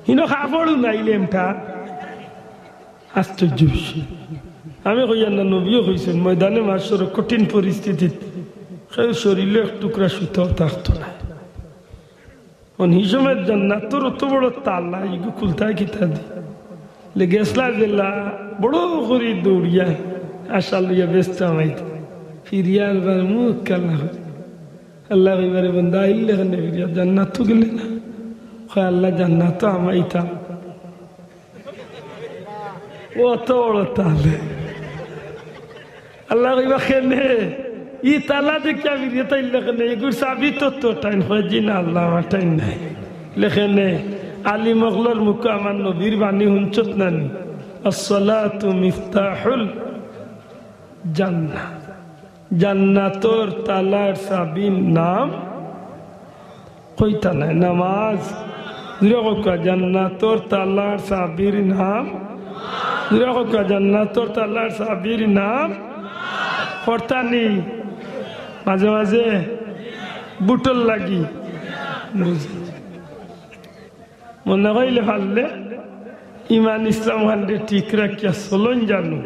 হিনো খাপড়ও নাইলে এমটা আশ্চর্য বিষয়। আমি কইয়া না, নবীও কইছেন ময়দানে মাসর কঠিন পরিস্থিতিত সেই শরীরে এক টুকরা সুতাও থাকতো না। হিসেবে জান্নাতর অত বড় তালা ইগু খুলতায় কিতা দি গেছলা জেলা বড় করে দৌড়িয়া আশা লইয়া ব্যস্ত আমাইতে ফিরিয়ার বার মুখ কালা আল্লাহ এবারে বন্ধা আইলে ফিরিয়া জান্নাত গেলে না, আল্লাহ জান্নাত আমাইতাম অত বড় তালে আল্লাহ কইবা খেলে ই তালা দেখিয়া ফিরিয়ে তাই লেখেনে এগুর চাবি তো টাইম হয় জি না আল্লাহ আমার টাইম নাই লেখেনে আলী মগলর মুখ আমার নবীর বাণী হুঞ্চত নানি আসসালাতু মিফতাহুল জান্নাহ, জান্নাতর তালার চাবির নাম কইতা নাই নামাজ। জান্নাতর তালার চাবির নাম, জান্নাতর তালার চাবির নাম পড়তানি মাঝে মাঝে বুটল লাগি মনে হইলে পারলে ইমান ইসলাম হান্ডে ঠিক রাখিয়া চলন জানো।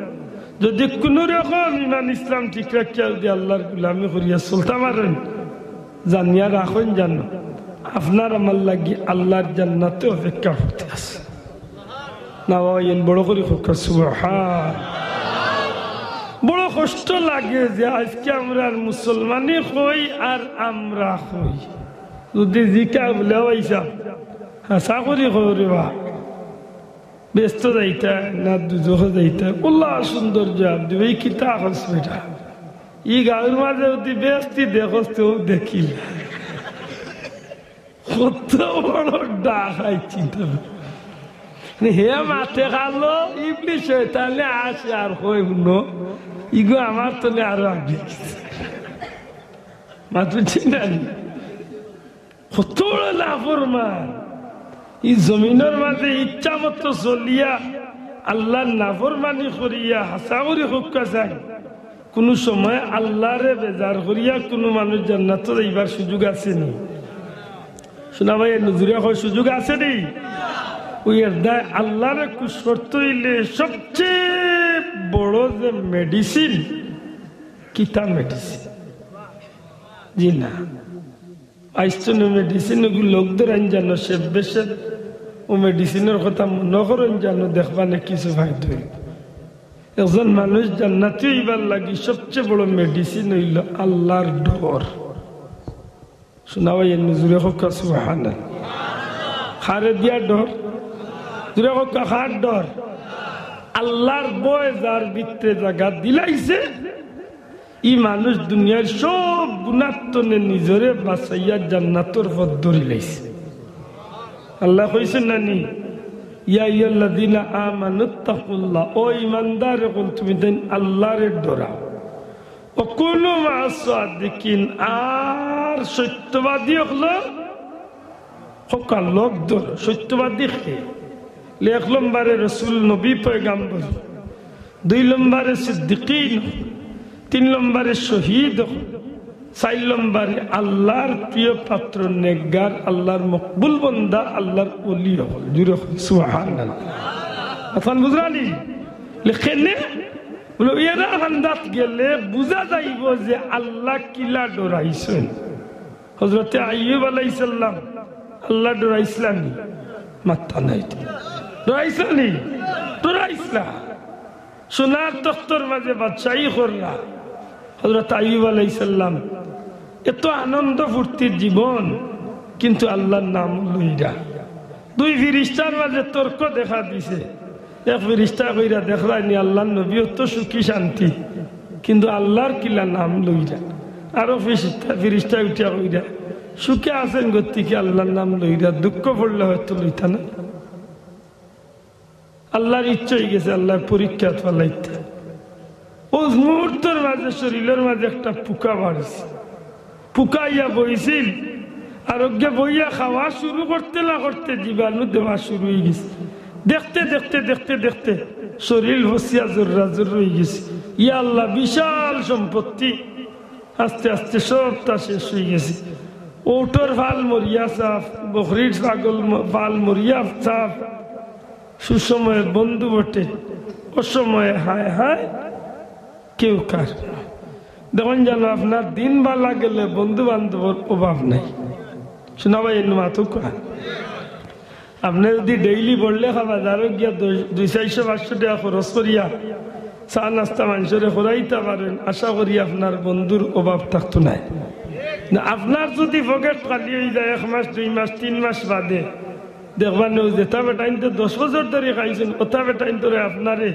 যদি কোন রকম ইমান ইসলাম ঠিক রাখিয়া যদি আল্লাহর গুলামি করিয়া চলতে পারেন জানিয়া রাখেন জানো আপনার আমার লাগি আল্লাহর জান্নাতে অপেক্ষা করতে আছে না। বড় করে সুবহান। বড় কষ্ট লাগে যে আজকে আমরা মুসলমানই হই আর আমরা হই যদি জিকা বলে হইসাম হাসা করি রে বা ব্যস্ত যাইতা না দুজোকে যাইতা উল্লাহ সুন্দর জবাব দিবে এই কিতা হসপিটা ই গাঁয়ের মাঝে যদি ব্যস্তি দেখস তো দেখিল কত বড় ডাক আই চিন্তা হে মাঠে খালো ইবলিশ তাহলে আসে আর হই শুনো ইগো আমার তো আরো আগে মাত্র চিন্তা কত বড় নাফরমান ই জমিনের মাঝে ইচ্ছা মতো চলিয়া আল্লাহ নাফরমানি করিয়া হাসা করি হকা যায় কোন সময় আল্লাহরে বেজার করিয়া কোনো মানুষ জান্নাত যাইবার সুযোগ আছে নি? শোনা ভাই নজরিয়া হয় সুযোগ আছে নি? ওই দায় আল্লাহরে কুশ করতে হইলে সবচেয়ে বড় যে মেডিসিন কিতা মেডিসিন জি না আইসন মেডিসিন ওগুলো লোকদের আইন জানো সে বেশে ও মেডিসিনের কথা মনে করেন জানো দেখবা না কিছু ফায়দা হইল। একজন মানুষ জান্নাতি হইবার লাগি সবচেয়ে বড় মেডিসিন হইল আল্লাহর ডর। শোনা ভাই নজরে হোক সুবহানাল্লাহ। খারে দিয়া ডর জুড়ে হোক খার ডর আল্লাহর বয় যার ভিতরে জায়গা দিলাইছে ই মানুষ দুনিয়ার সব গুণাত্মনে নিজরে বাঁচাইয়া জান্নাতর পথ ধরি লাইছে। আল্লাহ কইছেন নানি ইয়া আইয়ুহাল্লাযীনা আমানুত্তাকুল্লাহ, ও ঈমানদারগণ তুমি দেন আল্লাহরে ডরাও। ওয়া কুনু মা'আস সাদিকিন, আর সত্যবাদী হলো হকাল লোক ধর সত্যবাদী কে এক নম্বরে রাসূল নবী পয়গাম্বর, 2 নম্বরে সিদ্দিকিন, 3 নম্বরে শহীদ, 4 নম্বরে আল্লাহর প্রিয় পাত্র নেকগার আল্লাহর মকবুল বান্দা আল্লাহর ওলি হল। জুরে সুবহানাল্লাহ। আফান বুঝরানি লেখেনে বলে এরা হান্দাত গেলে বুঝা যাইব যে আল্লাহ কিলা ডরাইছেন। হযরত আইয়ুব আলাইহিস সালাম আল্লাহ ডরাইছলানি মাত্তা নাই ডরাইছলানি ডরাইছলা সোনার তখ্তর মাঝে বাদশাহী করলা। হযরত আইয়ুব আলাইহিস সালাম এত আনন্দ ফুর্তির জীবন কিন্তু আল্লাহর নাম লইরা 2 ফেরেশতার মাঝে তর্ক দেখা দিছে। এক ফেরেশতা কইরা দেখলানি আল্লাহর নবী তো সুখী শান্তি কিন্তু আল্লাহর কিলা নাম লইরা। আরো ফেরেশতা উঠিয়া কইরা সুখে আছেন গতিকে আল্লাহর নাম লইরা, দুঃখ পড়লে হয়তো লইতা না। আল্লাহর ইচ্ছা হয়ে গেছে আল্লাহর পরীক্ষা ফলাইতে। ও মুহূর্তের মাঝে শরীরের মাঝে একটা পোকা বাড়ছে, পুকাইয়া বইছিল আরোগ্য বইয়া খাওয়া শুরু করতে না করতে জীবাণু দেওয়া শুরু হয়ে গেছে। দেখতে দেখতে দেখতে দেখতে শরীর হসিয়া জোর হয়ে গেছে। ইয়া আল্লাহ, বিশাল সম্পত্তি আস্তে আস্তে সবটা শেষ হয়ে গেছে। ওটর ফাল মরিয়া সাফ, বকরির ছাগল ফাল মরিয়া সাফ। সুসময়ের বন্ধু বটে অসময়ে হায় হায় কেউ কার। দেখুন যেন আপনার দিন বালা গেলে বন্ধু বান্ধবের অভাব নাই। শোনা ভাই মাথু কয় আপনি যদি ডেইলি বললে খাবা যারো গিয়া 200-500 টাকা খরচ করিয়া চা নাস্তা মানুষের করাইতে পারেন, আশা করি আপনার বন্ধুর অভাব থাকতো নাই। আপনার যদি পকেট খালি হয়ে যায় 1 মাস 2 মাস 3 মাস বাদে দেখবার নেও যেটা বেটাইন তো 10 বছর ধরে খাইছেন ওটা বেটাইন ধরে আপনারে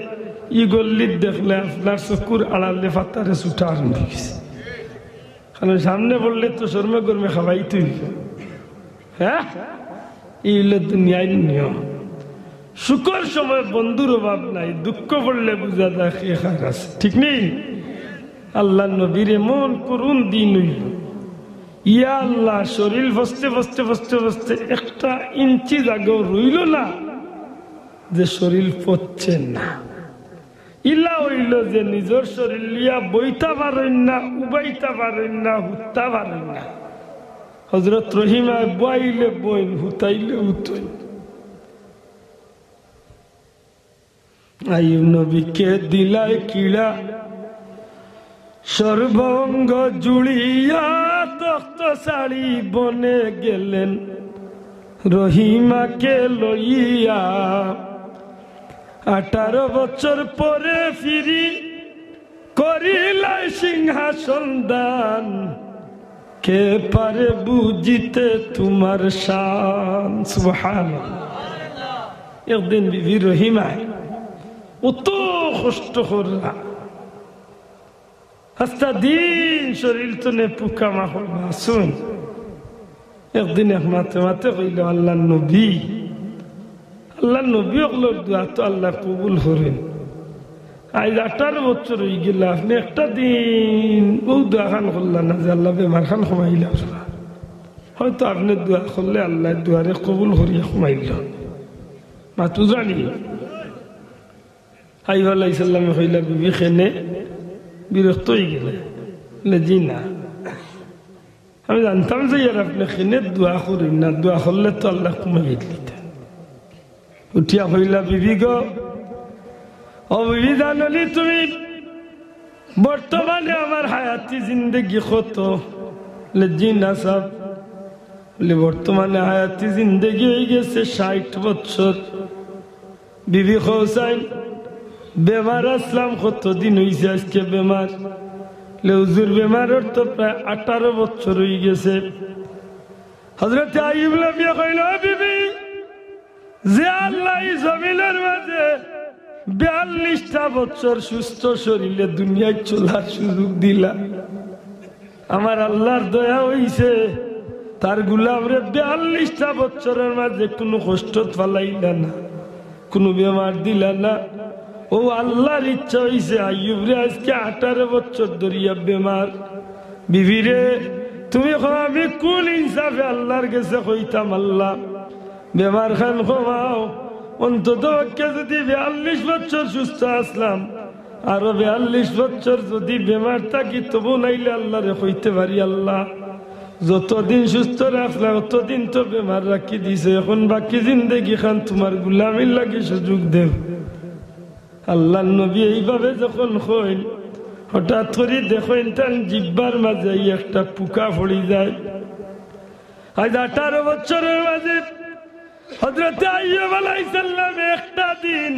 ই গল্লিত দেখলে আপনার চকুর আড়ালে ফাতারে ছুটা আরম্ভ হয়েছে। কারণ সামনে বললে তো শর্মে গরমে খাবাই তুই। হ্যাঁ, এই হলো দুনিয়ার নিয়ম। সুখের সময় বন্ধুর অভাব নাই, দুঃখ পড়লে বুঝা যায় কে খার আছে, ঠিক নেই? আল্লাহ নবীর এমন করুন দিন হইল, ইয়া আল্লাহ শরীর বসতে বসতে বসতে বসতে 1 ইঞ্চি জায়গাও রইল না যে শরীর পচছে না। ইলা হইল যে নিজের শরীর লিয়া বইতা পারেন না, উবাইতা পারেন না, হুত্তা পারেন না। হযরত রহিমা বইলে বইন, হুতাইলে হুতইন। আইয়ুব নবীকে দিলাই কিড়া সর্বঙ্গ জুড়িয়া তখ্ত শাড়ি বনে গেলেন রহিমাকে লইয়া। 18 বছর পরে ফিরি করিলাই সিংহাসন দান, কে পারে বুঝিতে তোমার শান। সুবহানাল্লাহ। একদিন বিবি রহিমা অত কষ্ট করলা, আস্তা দিন শরীর তো নে পুকা মাখল বাসুন। একদিন এক মাতে মাতে কইল আল্লাহ নবী, আল্লাহ নবী ওগুলোর দোয়া তো আল্লাহ কবুল করেন। আজ 18 বছর হয়ে গেল, আপনি একটা দিন ও দোয়া খান করলেন না যে আল্লাহ বেমার খান কমাইল। হয়তো আপনি দোয়া করলে আল্লাহ দোয়ারে কবুল করিয়া কমাইল মাতু জানি। আইব আলাইসাল্লামে কইলা বিবি খেনে বিরক্ত হয়ে গেলে জি না, আমি জানতাম যে ইয়ার আপনি খেনে দোয়া করেন না, দোয়া করলে তো আল্লাহ কমাই দিতেন। উঠিয়া কইলা বিবি গো, ও বিবি জানলি তুমি বর্তমানে আমার হায়াতি জিন্দগি কত? জি না সাহেব, বলে বর্তমানে হায়াতি জিন্দগি হয়ে গেছে 60 বছর। বিবি খোসাইন বেমার আসলাম কতদিন হয়েছে আজকে বেমার? হুজুর বেমারের তো প্রায় 18 বছর হয়ে গেছে। হযরত আইয়ুব নবী কইল বিবি, যে আল্লাহ জমিনের মাঝে 42টা বছর সুস্থ শরীরে দুনিয়ায় চলার সুযোগ দিলা, আমার আল্লাহর দয়া হইছে তার গুলামরে 42টা বছরের মাঝে কোনো কষ্ট ফালাইলা না, কোনো বেমার দিলা না। ও আল্লাহর ইচ্ছা হইছে আইয়ুব রে আজকে 18 বছর ধরিয়া বেমার। বিবি রে তুমি আমি কোন ইনসাফে আল্লাহর কাছে কইতাম আল্লাহ বেমার খান কমাও, অন্তত যদি 42 বছর সুস্থ আসলাম, আরো 42 বছর যদি বেমার থাকি তবু নাইলে আল্লাহরে কইতে পারি আল্লাহ যতদিন সুস্থ রাখলাম ততদিন তো বেমার রাখি দিছে, এখন বাকি জিন্দেগি খান তোমার গুলামির লাগে সুযোগ দেব। আল্লাহ নবী এইভাবে যখন কইন, হঠাৎ করে দেখেন তার জিব্বার মাঝে একটা পোকা পড়ি যায়। আজ 18 বছরের মাঝে হযরত আইয়ুব আলাইহিস সালাম একটা দিন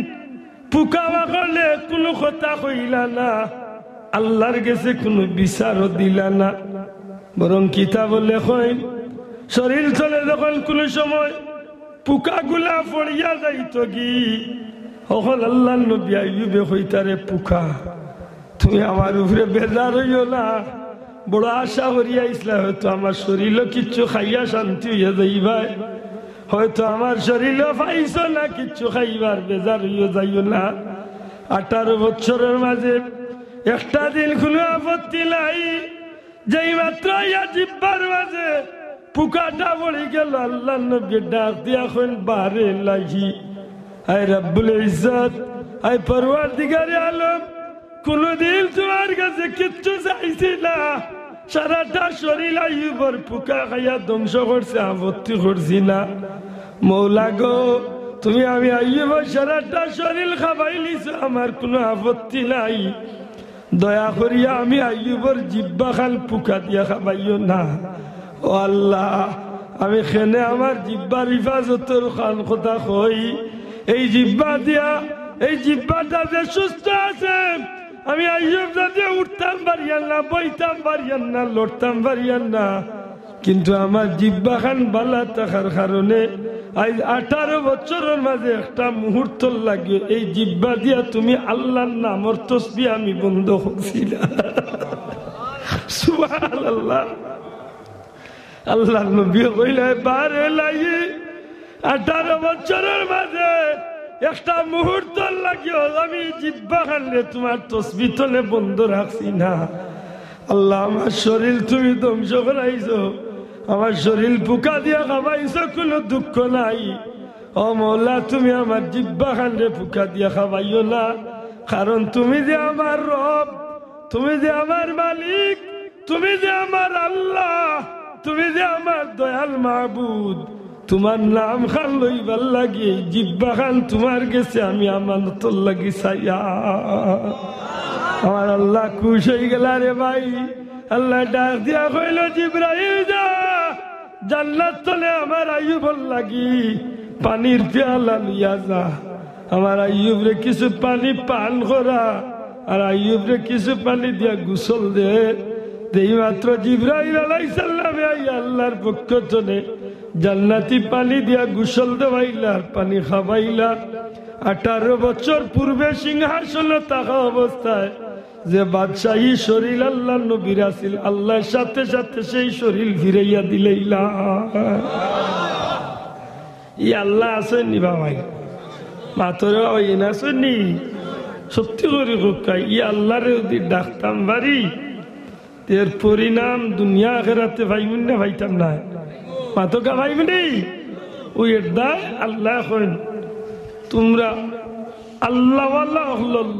পোকা মাখলে কোনো কথা কইলা না, আল্লাহর কাছে কোনো বিচারও দিলা না, বরং কিতাব লেখেন শরীর চলে যখন কোনো সময় পোকাগুলা পড়িয়া যাইত কি তখন আল্লাহ নবী আইয়ুবে কইতারে পোকা তুমি আমার উপরে বেজার হইও না, বড় আশা করিয়া ইসলাম হয়তো আমার শরীরও কিচ্ছু খাইয়া শান্তি হইয়া যাইবাই, হয়তো আমার শরীরও পাইছ না কিচ্ছু খাইবার, বেজার হইয়া যাইও না। 18 বছরের মাঝে একটা দিন কোনো আপত্তি নাই, যেই মাত্র ইয়া জিব্বার মাঝে পোকাটা পড়ে গেল, আল্লাহ নবী ডাক দিয়া কইন বারে লাগি, আয় রব্বুল ইজ্জত, আয় পরওয়ারদিগারে আলম, কোনদিন তোমার কাছে কিচ্ছু চাইছি না, সারাটা শরীর আইয়ুবর পোকা খাইয়া ধ্বংস করছে, আপত্তি করছি না। মৌলা গো তুমি আমি আইয়ুব সারাটা শরীর খাবাইলিছ, আমার কোনো আপত্তি নাই। দয়া করিয়া আমি আইয়ুবর জিব্বা খান পুকা দিয়া খাবাইও না। ও আল্লাহ, আমি খেনে আমার জিব্বার হিফাজতর খান কথা কই, এই জিব্বা দিয়া, এই জিব্বাটা যে সুস্থ আছে, আমি আইয়ুব যদি উঠতাম পারিয়ান না, বইতাম পারিয়ান না, লড়তাম পারিয়ান না, কিন্তু আমার জিব্বা খান বালা থাকার কারণে আজ 18 বছরের মাঝে একটা মুহূর্ত লাগে এই জিব্বা দিয়া তুমি আল্লাহর নামর তসবিহ আমি বন্ধ করছিলাম। সুবহানাল্লাহ। আল্লাহ নবী কইলে বারে লাগি 18 বছরের মাঝে একটা মুহূর্ত লাগিও আমি জিব্বা খানলে তোমার তসবিহ তলে বন্ধ রাখছি না। আল্লাহ, আমার শরীর তুমি ধ্বংস করাইছো, আমার শরীর পোকা দিয়া খাবাইছো, কোনো দুঃখ নাই। ও মৌলা, তুমি আমার জিব্বা খানরে পোকা দিয়া খাবাইও না, কারণ তুমি যে আমার রব, তুমি যে আমার মালিক, তুমি যে আমার আল্লাহ, তুমি যে আমার দয়াল মাহবুদ। তোমার নাম খান লইবার লাগি জিব্বা খান তোমার গেছে আমি আমানতর লাগি চাইয়া। আমার আল্লাহ খুশ হয়ে গেল রে ভাই। আল্লাহ ডাক দিয়া কইল, জিবরাইল যা জান্নাত তলে আমার আইয়ুবর লাগি পানির পেয়ালা লিয়া যা। আমার আইয়ুব রে কিছু পানি পান করা, আর আইয়ুব রে কিছু পানি দিয়া গোসল দে। এই মাত্র জিবরাইল আলাইহিস সালাম আল্লাহর পক্ষ থেকে জান্নাতি পানি দিয়া গোসল দেওয়াইলা, আর পানি খাবাইলা। 18 বছর পূর্বে সিংহাসনে থাকা অবস্থায় যে বাদশাহী শরীর আল্লাহ নবীর আছিল, আল্লাহর সাথে সাথে সেই শরীর ফিরাইয়া দিলেইলা। ই আল্লাহ আসেননি বাবাই, মাতরে ওই না শুনি সত্যি করে কোকাই ই আল্লাহরে যদি ডাকতাম বাড়ি, এর পরিণাম দুনিয়া আখিরাতে ভাইমুন না ভাইতাম না। মাতকা ভাইমুনি ওই এর দায় আল্লাহ কইন, তোমরা আল্লাহওয়ালা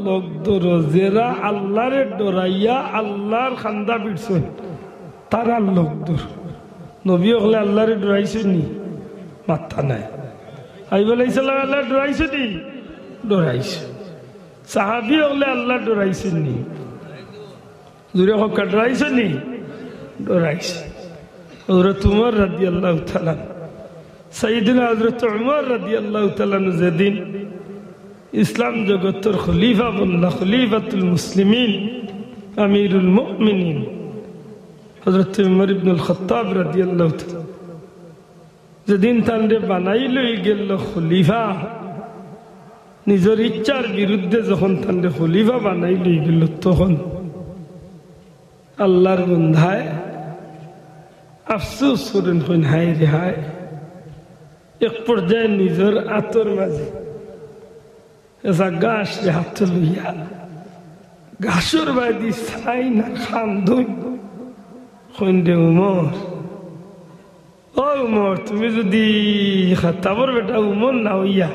লোক ধরো, যারা আল্লাহরে ডরাইয়া আল্লাহর খান্দা বিড়ছেন তারা লোক ধরো। নবী হলে আল্লাহরে ডরাইছেন নি? মাথা নাই। আইব আলাইহিসসালাম আল্লাহ ডরাইছে নি? ডরাইছে। সাহাবী হলে আল্লাহ ডরাইছেন নি? জুরে হকা ডরাইছে নি? ডরাইছে। হযরত উমর রাদিয়াল্লাহু তাআলা, সাইয়েদনা হযরত উমর রাদিয়াল্লাহু তাআলা যেদিন ইসলাম জগতের খলিফা বনলা, খলিফাতুল মুসলিমিন, আমিরুল মুমিনিন হযরত উমর ইবনুল খাত্তাব রাদিয়াল্লাহু তাআলা যেদিন তান্ডে বানাই লই গেল খলিফা, নিজের ইচ্ছার বিরুদ্ধে যখন তান্ডে খলিফা বানাই লই গেল, তখন আল্লাহর বন্ধায় আফসোস করেন, হইন হায় রে হায়। এক পর্যায়ে নিজের আতর মাঝে এসা গাছ হাতে লইয়া গাছর বাদি ছাই না খান ধুই দে উমর, ও উমর, তুমি যদি খাতাবর বেটা উমর না হইয়া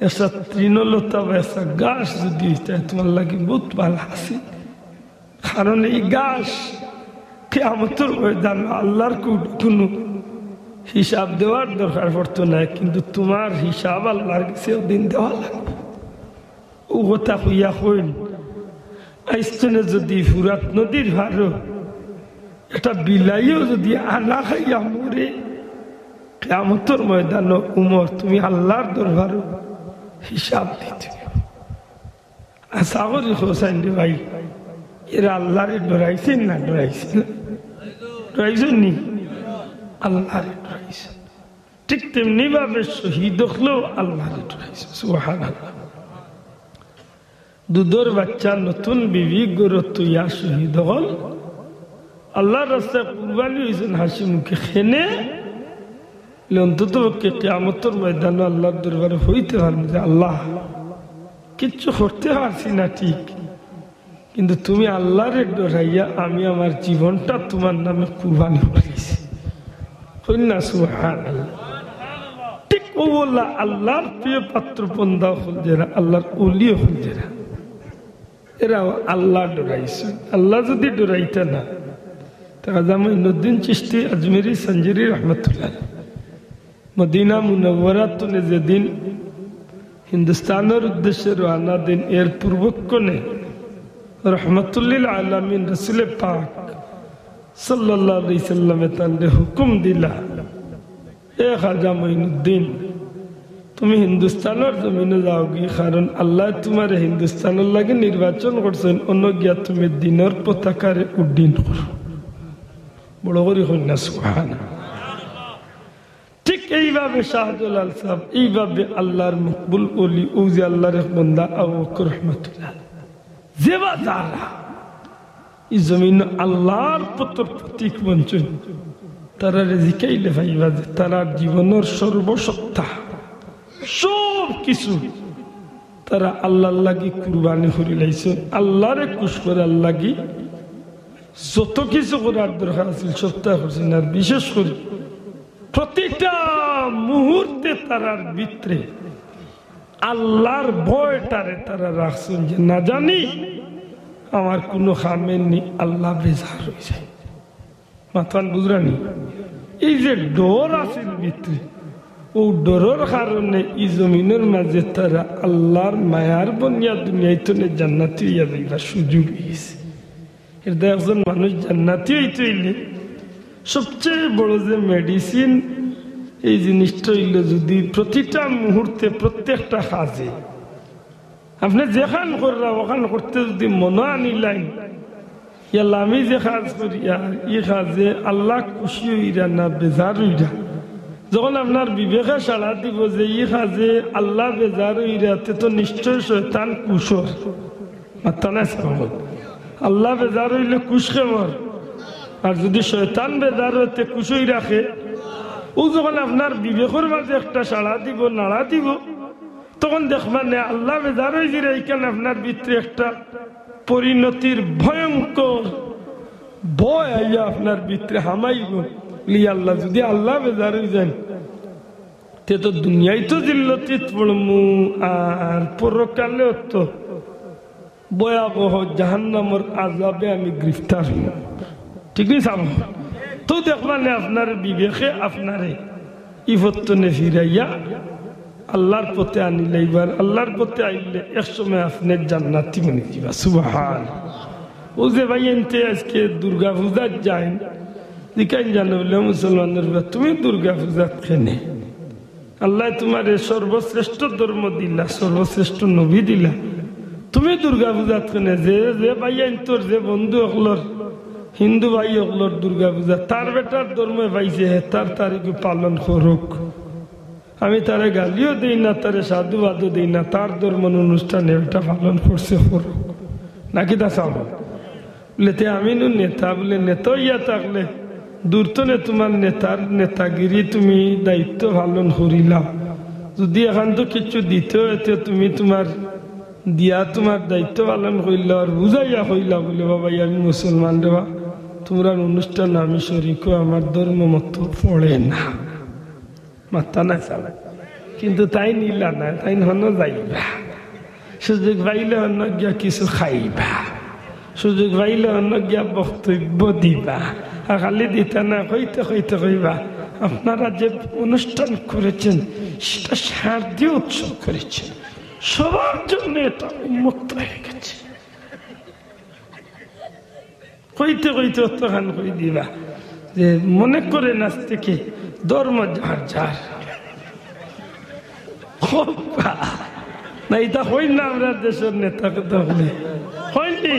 এসা তৃণলতা বা এসা গাছ যদি তোমার লাগে বহুত ভালো হাসি। কারণ এই গাছ কিয়ামতের ময়দানে আল্লাহর কোনো হিসাব দেওয়ার দরকার পড়তো না, কিন্তু তোমার হিসাব আল্লাহর কাছে দিন দেওয়া লাগবে। ও কথা হইয়া হইন আইস্তনে যদি ফুরাত নদীর ভারো এটা বিলাইও যদি আনা খাইয়া মরে, কিয়ামতের ময়দানে উমর তুমি আল্লাহর দরবারে হিসাব দিতে। আশা করি হোসেন রে ভাই, এরা আল্লাহরে ডরাইছেন না? ডরাইছেন? ডরাইছেন নি? আল্লাহরে ডরাইছেন। ঠিক তেমনি ভাবে শহীদ হলেও আল্লাহরে ডরাইছে। সুবহানাল্লাহ। দুধের বাচ্চা নতুন বিবি গরত ইয়া শহীদ হল, আল্লাহর রাস্তায় কুরবানি হয়েছেন হাসি মুখে খেনে, অন্তত কিয়ামতের ময়দানে আল্লাহর দরবারে হইতে পারবে যে আল্লাহ কিচ্ছু করতে পারছি না ঠিক, কিন্তু তুমি আল্লাহরে ডরাইয়া আমি আমার জীবনটা তোমার নামে কুরবানি করেছি। না সুবহানাল্লাহ। ঠিক ও বললা আল্লাহর প্রিয় পাত্র পন্দা হল যারা, আল্লাহর ওলিও হল যারা, এরাও আল্লাহ ডরাইছে। আল্লাহ যদি ডরাইতে না, তাহলে জামাইনুদ্দিন চিশতি আজমেরি সঞ্জরি রহমতুল্লাহ মদিনা মুনাওয়ারাতুনে যেদিন হিন্দুস্তানের উদ্দেশ্যে রওনা দিন এর পূর্বক্ষণে রহমতুল্লিল আলামিন রাসূল পাক সাল্লাল্লাহু আলাইহি সাল্লামে তানরে হুকুম দিলা, এ খাজা মঈনুদ্দিন তুমি হিন্দুস্তানের জমিনে যাওগি, কারণ আল্লাহ তোমার হিন্দুস্তানের লাগে নির্বাচন করছেন, অন্য গিয়া তুমি দিনের পতাকারে উড্ডীন করো। বড় করে কন্যা সুবহানাল্লাহ। ঠিক এইভাবে শাহজালাল সাহেব এইভাবে আল্লাহর মকবুল ওলি ওজি আল্লাহর বান্দা আবু বকর রহমাতুল্লাহ যেবা যারা এই জমিন আল্লাহর প্রতীক বঞ্চন তারা রেজিকাইলে ভাইবা যে তারা জীবনের সর্বসত্তা সব কিছু তারা আল্লাহর লাগি কুরবানি করে লাইছে, আল্লাহরে খুশ করে আল্লাহ লাগি যত কিছু করার দরকার আছিল সপ্তাহ করছেন। আর বিশেষ করে প্রতিটা মুহূর্তে তারার ভিতরে আল্লাহর ভয়টারে তারা রাখছেন যে না জানি আমার কোনো খামের নি আল্লাহ বেজার হয়ে যায়। মাথান বুঝরানি এই যে ডর আছে ভিতরে, ও ডরের কারণে এই জমিনের মাঝে তারা আল্লাহর মায়ার বনিয়া দুনিয়ায় তো জান্নাতি হইয়া যাইবার সুযোগ হয়েছে। এর একজন মানুষ জান্নাতি হইতে হইলে সবচেয়ে বড় যে মেডিসিন এই জিনিসটা হইল যদি প্রতিটা মুহূর্তে প্রত্যেকটা কাজে আপনি যেখান কররা ওখান করতে যদি মনে আনিলেন ইয়াল্লা আমি যে কাজ করি ই কাজে আল্লাহ খুশি হইরা না বেজার হইরা, যখন আপনার বিবেকে সাড়া দিব যে ই কাজে আল্লাহ বেজার হইরা তো নিশ্চয় শয়তান কুশর মাত্তা না আল্লাহ বেজার হইলে কুশ কেমন, আর যদি শয়তান বেজার হইতে কুশই রাখে ও যখন আপনার বিবেকের মাঝে একটা সাড়া দিব নাড়া দিব তখন দেখবেন আল্লাহ বেজার হয়েছে এইখানে আপনার ভিতরে একটা পরিণতির ভয়ঙ্কর ভয় আইয়া আপনার ভিতরে হামাইব লি আল্লাহ যদি আল্লাহ বেজার হয়ে যান তে তো দুনিয়ায় তো জিল্লতিত পড়মু আর পরকালেও তো ভয়াবহ জাহান্নামের আযাবে আমি গ্রেফতার হই। ঠিক নেই সাব তো দেখবেন আপনার বিবেকে আপনারে ইফতনে ফিরাইয়া আল্লাহর পথে আনিলে, এবার আল্লাহর পথে আইলে একসময় আপনার জান্নাতি বনে দিবা। সুবহানাল্লাহ। ও যে ভাই এনতে আজকে দুর্গা পূজার যায় দিকাই জানো বলে মুসলমানের তুমি দুর্গা পূজাত খেনে আল্লাহ তোমার সর্বশ্রেষ্ঠ ধর্ম দিলা, সর্বশ্রেষ্ঠ নবী দিলা, তুমি দুর্গা পূজাত খেনে যে যে ভাই তোর যে বন্ধু হকলর হিন্দু ভাই হকলর দুর্গা পূজা তার বেটার ধর্মে পাইছে তার তারিখে পালন করুক, আমি তারে গালিও দিই না তারে সাধুবাদও দিই না, তার ধর্ম অনুষ্ঠানে এটা পালন করছে করুক নাকি তা চাও বলে আমি নেতা বলে নেতা ইয়া থাকলে দূরতনে তোমার নেতার নেতাগিরি তুমি দায়িত্ব পালন করিলাম, যদি এখন তো কিছু দিতে এতে তুমি তোমার দিয়া তোমার দায়িত্ব পালন করিল আর বুঝাইয়া কইলা বলে বাবা আমি মুসলমান দেবা তোমরা অনুষ্ঠান আমি শরীক আমার ধর্ম মতো পড়ে না মাথা না চালা, কিন্তু তাই নিলা না তাই হন যাইবা, সুযোগ পাইলে অন্য গিয়া কিছু খাইবা, সুযোগ পাইলে অন্য গিয়া বক্তব্য দিবা, আর খালি দিতা না কইতে কইতে কইবা আপনারা যে অনুষ্ঠান করেছেন সেটা শারদীয় উৎসব করেছেন সবার জন্য এটা উন্মুক্ত হয়ে গেছে, কইতে কইতে অতখান কই দিবা যে মনে করে নাচ থেকে ধর্ম যার যার না এটা হই না আমরা দেশের নেতাকে দেখলে হয়নি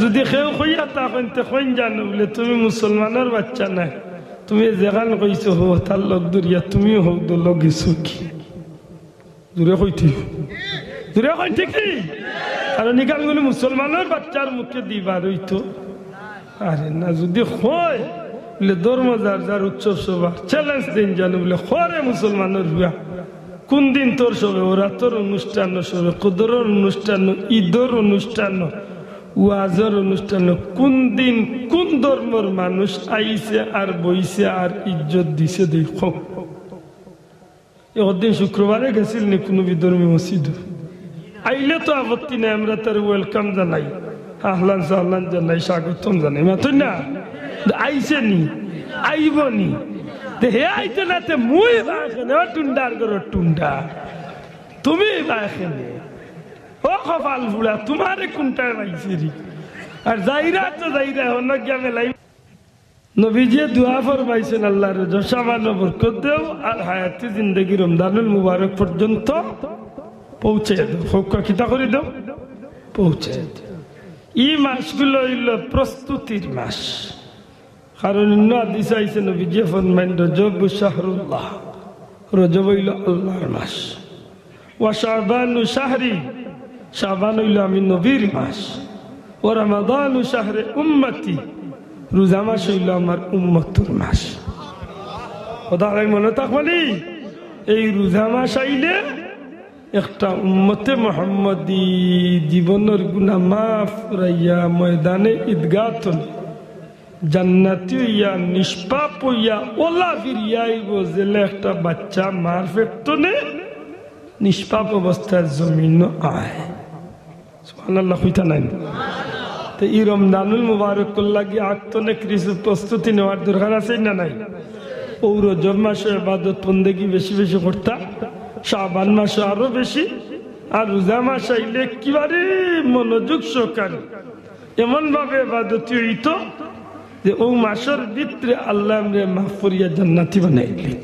যদি কেউ কইয়া তখন হইন জানো বলে তুমি মুসলমানের বাচ্চা নাই তুমি যেখান কইছো হো তার লোক দূরিয়া তুমিও হোক লোক গেছো কি দূরে কইতে দূরে কইতে কি কারণ এখানগুলো মুসলমানের বাচ্চার মুখে দিবার হইতো আরে না যদি হয় বলে ধর্ম যার যার উৎসব সবার চ্যালেঞ্জ দিন জানো বলে খরে মুসলমানের বিয়া কোন দিন তোর সবে ওরা তোর অনুষ্ঠান সবে কুদরের অনুষ্ঠান ঈদের অনুষ্ঠান ওয়াজের অনুষ্ঠান কোন দিন কোন ধর্মের মানুষ আইছে আর বইছে আর ইজ্জত দিছে দেখো একদিন শুক্রবারে গেছিল নি কোনো বিধর্মী মসজিদ আইলে তো আপত্তি নেই আমরা তার ওয়েলকাম জানাই আহলান সাহলান জানাই স্বাগতম জানাই মাত্র না আইসে নি আইব নি হে আইতে না তে মুই বাখেনে ও টুন্ডার গরো টুন্ডা তুমি বাখেনে ও কপাল বুড়া তোমারে কোনটায় পাইছিরি আর যাইরা তো যাইরা অন্য গিয়া মেলাই নবীজি দোয়া ফরমাইছেন আল্লাহর সামান্য বরকত দেও আর হায়াতি জিন্দগি রমজানুল মুবারক পর্যন্ত পৌঁছে দাও হোক কিতা করে দাও পৌঁছে এই মাসগুলো হইল প্রস্তুতির মাস কারণ হাদিস আইছে নবীজি ফরমাইন রজব শাহরুল্লাহ রজব হইল আল্লাহর মাস ওয়া শাবানু শাহরি শাবান হইল আমি নবীর মাস ও রমাদানু শাহরে উম্মতি রোজা মাস হইল আমার উম্মতুর মাস কথা মনে থাকবি এই রোজা মাস আইলে একটা উম্মতে মুহাম্মদী জীবনের গুনাহ মাফ করাইয়া ময়দানে ঈদগাহ জান্নাতি হইয়া নিষ্পাপ হইয়া ওলা ফিরিয়াইব জেলে একটা বাচ্চা মার পেটনে নিষ্পাপ অবস্থায় জমিন আয় সুবহানাল্লাহ কইতা নাই তো এই রমজানুল মুবারক লাগি আক্তনে কিছু প্রস্তুতি নেওয়ার দরকার আছে না নাই ও রজব মাসে ইবাদত বন্দেগী বেশি বেশি করতা শাবান মাসে আরো বেশি আর রোজা মাস আইলে একেবারে মনোযোগ সহকারে এমন ভাবে ইবাদত হইত যে ও মাসের ভিতরে আল্লাহ আমরে মাফ করিয়া জান্নাতি বানাইলেন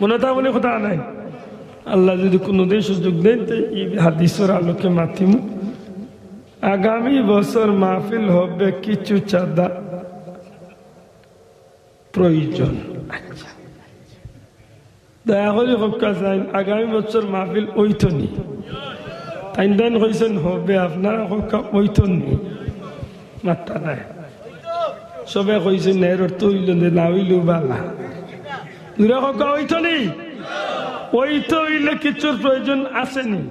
মনে তা বলে কথা নাই আল্লাহ যদি কোনোদিন সুযোগ দেন তো এই হাদিসের আলোকে মাতিম আগামী বছর মাহফিল হবে কিছু চাঁদা প্রয়োজন দয়া করে হকা চাই আগামী বছর মাহফিল ওইতো নি তাই দেন কইছেন হবে আপনারা হকা ওইতো নি মাত্রা নাই সবে কইছেন এর অর্থ হইল না হইল বালা দুরা হকা ওইতো নি ওইতো হইলে কিছুর প্রয়োজন আসেনি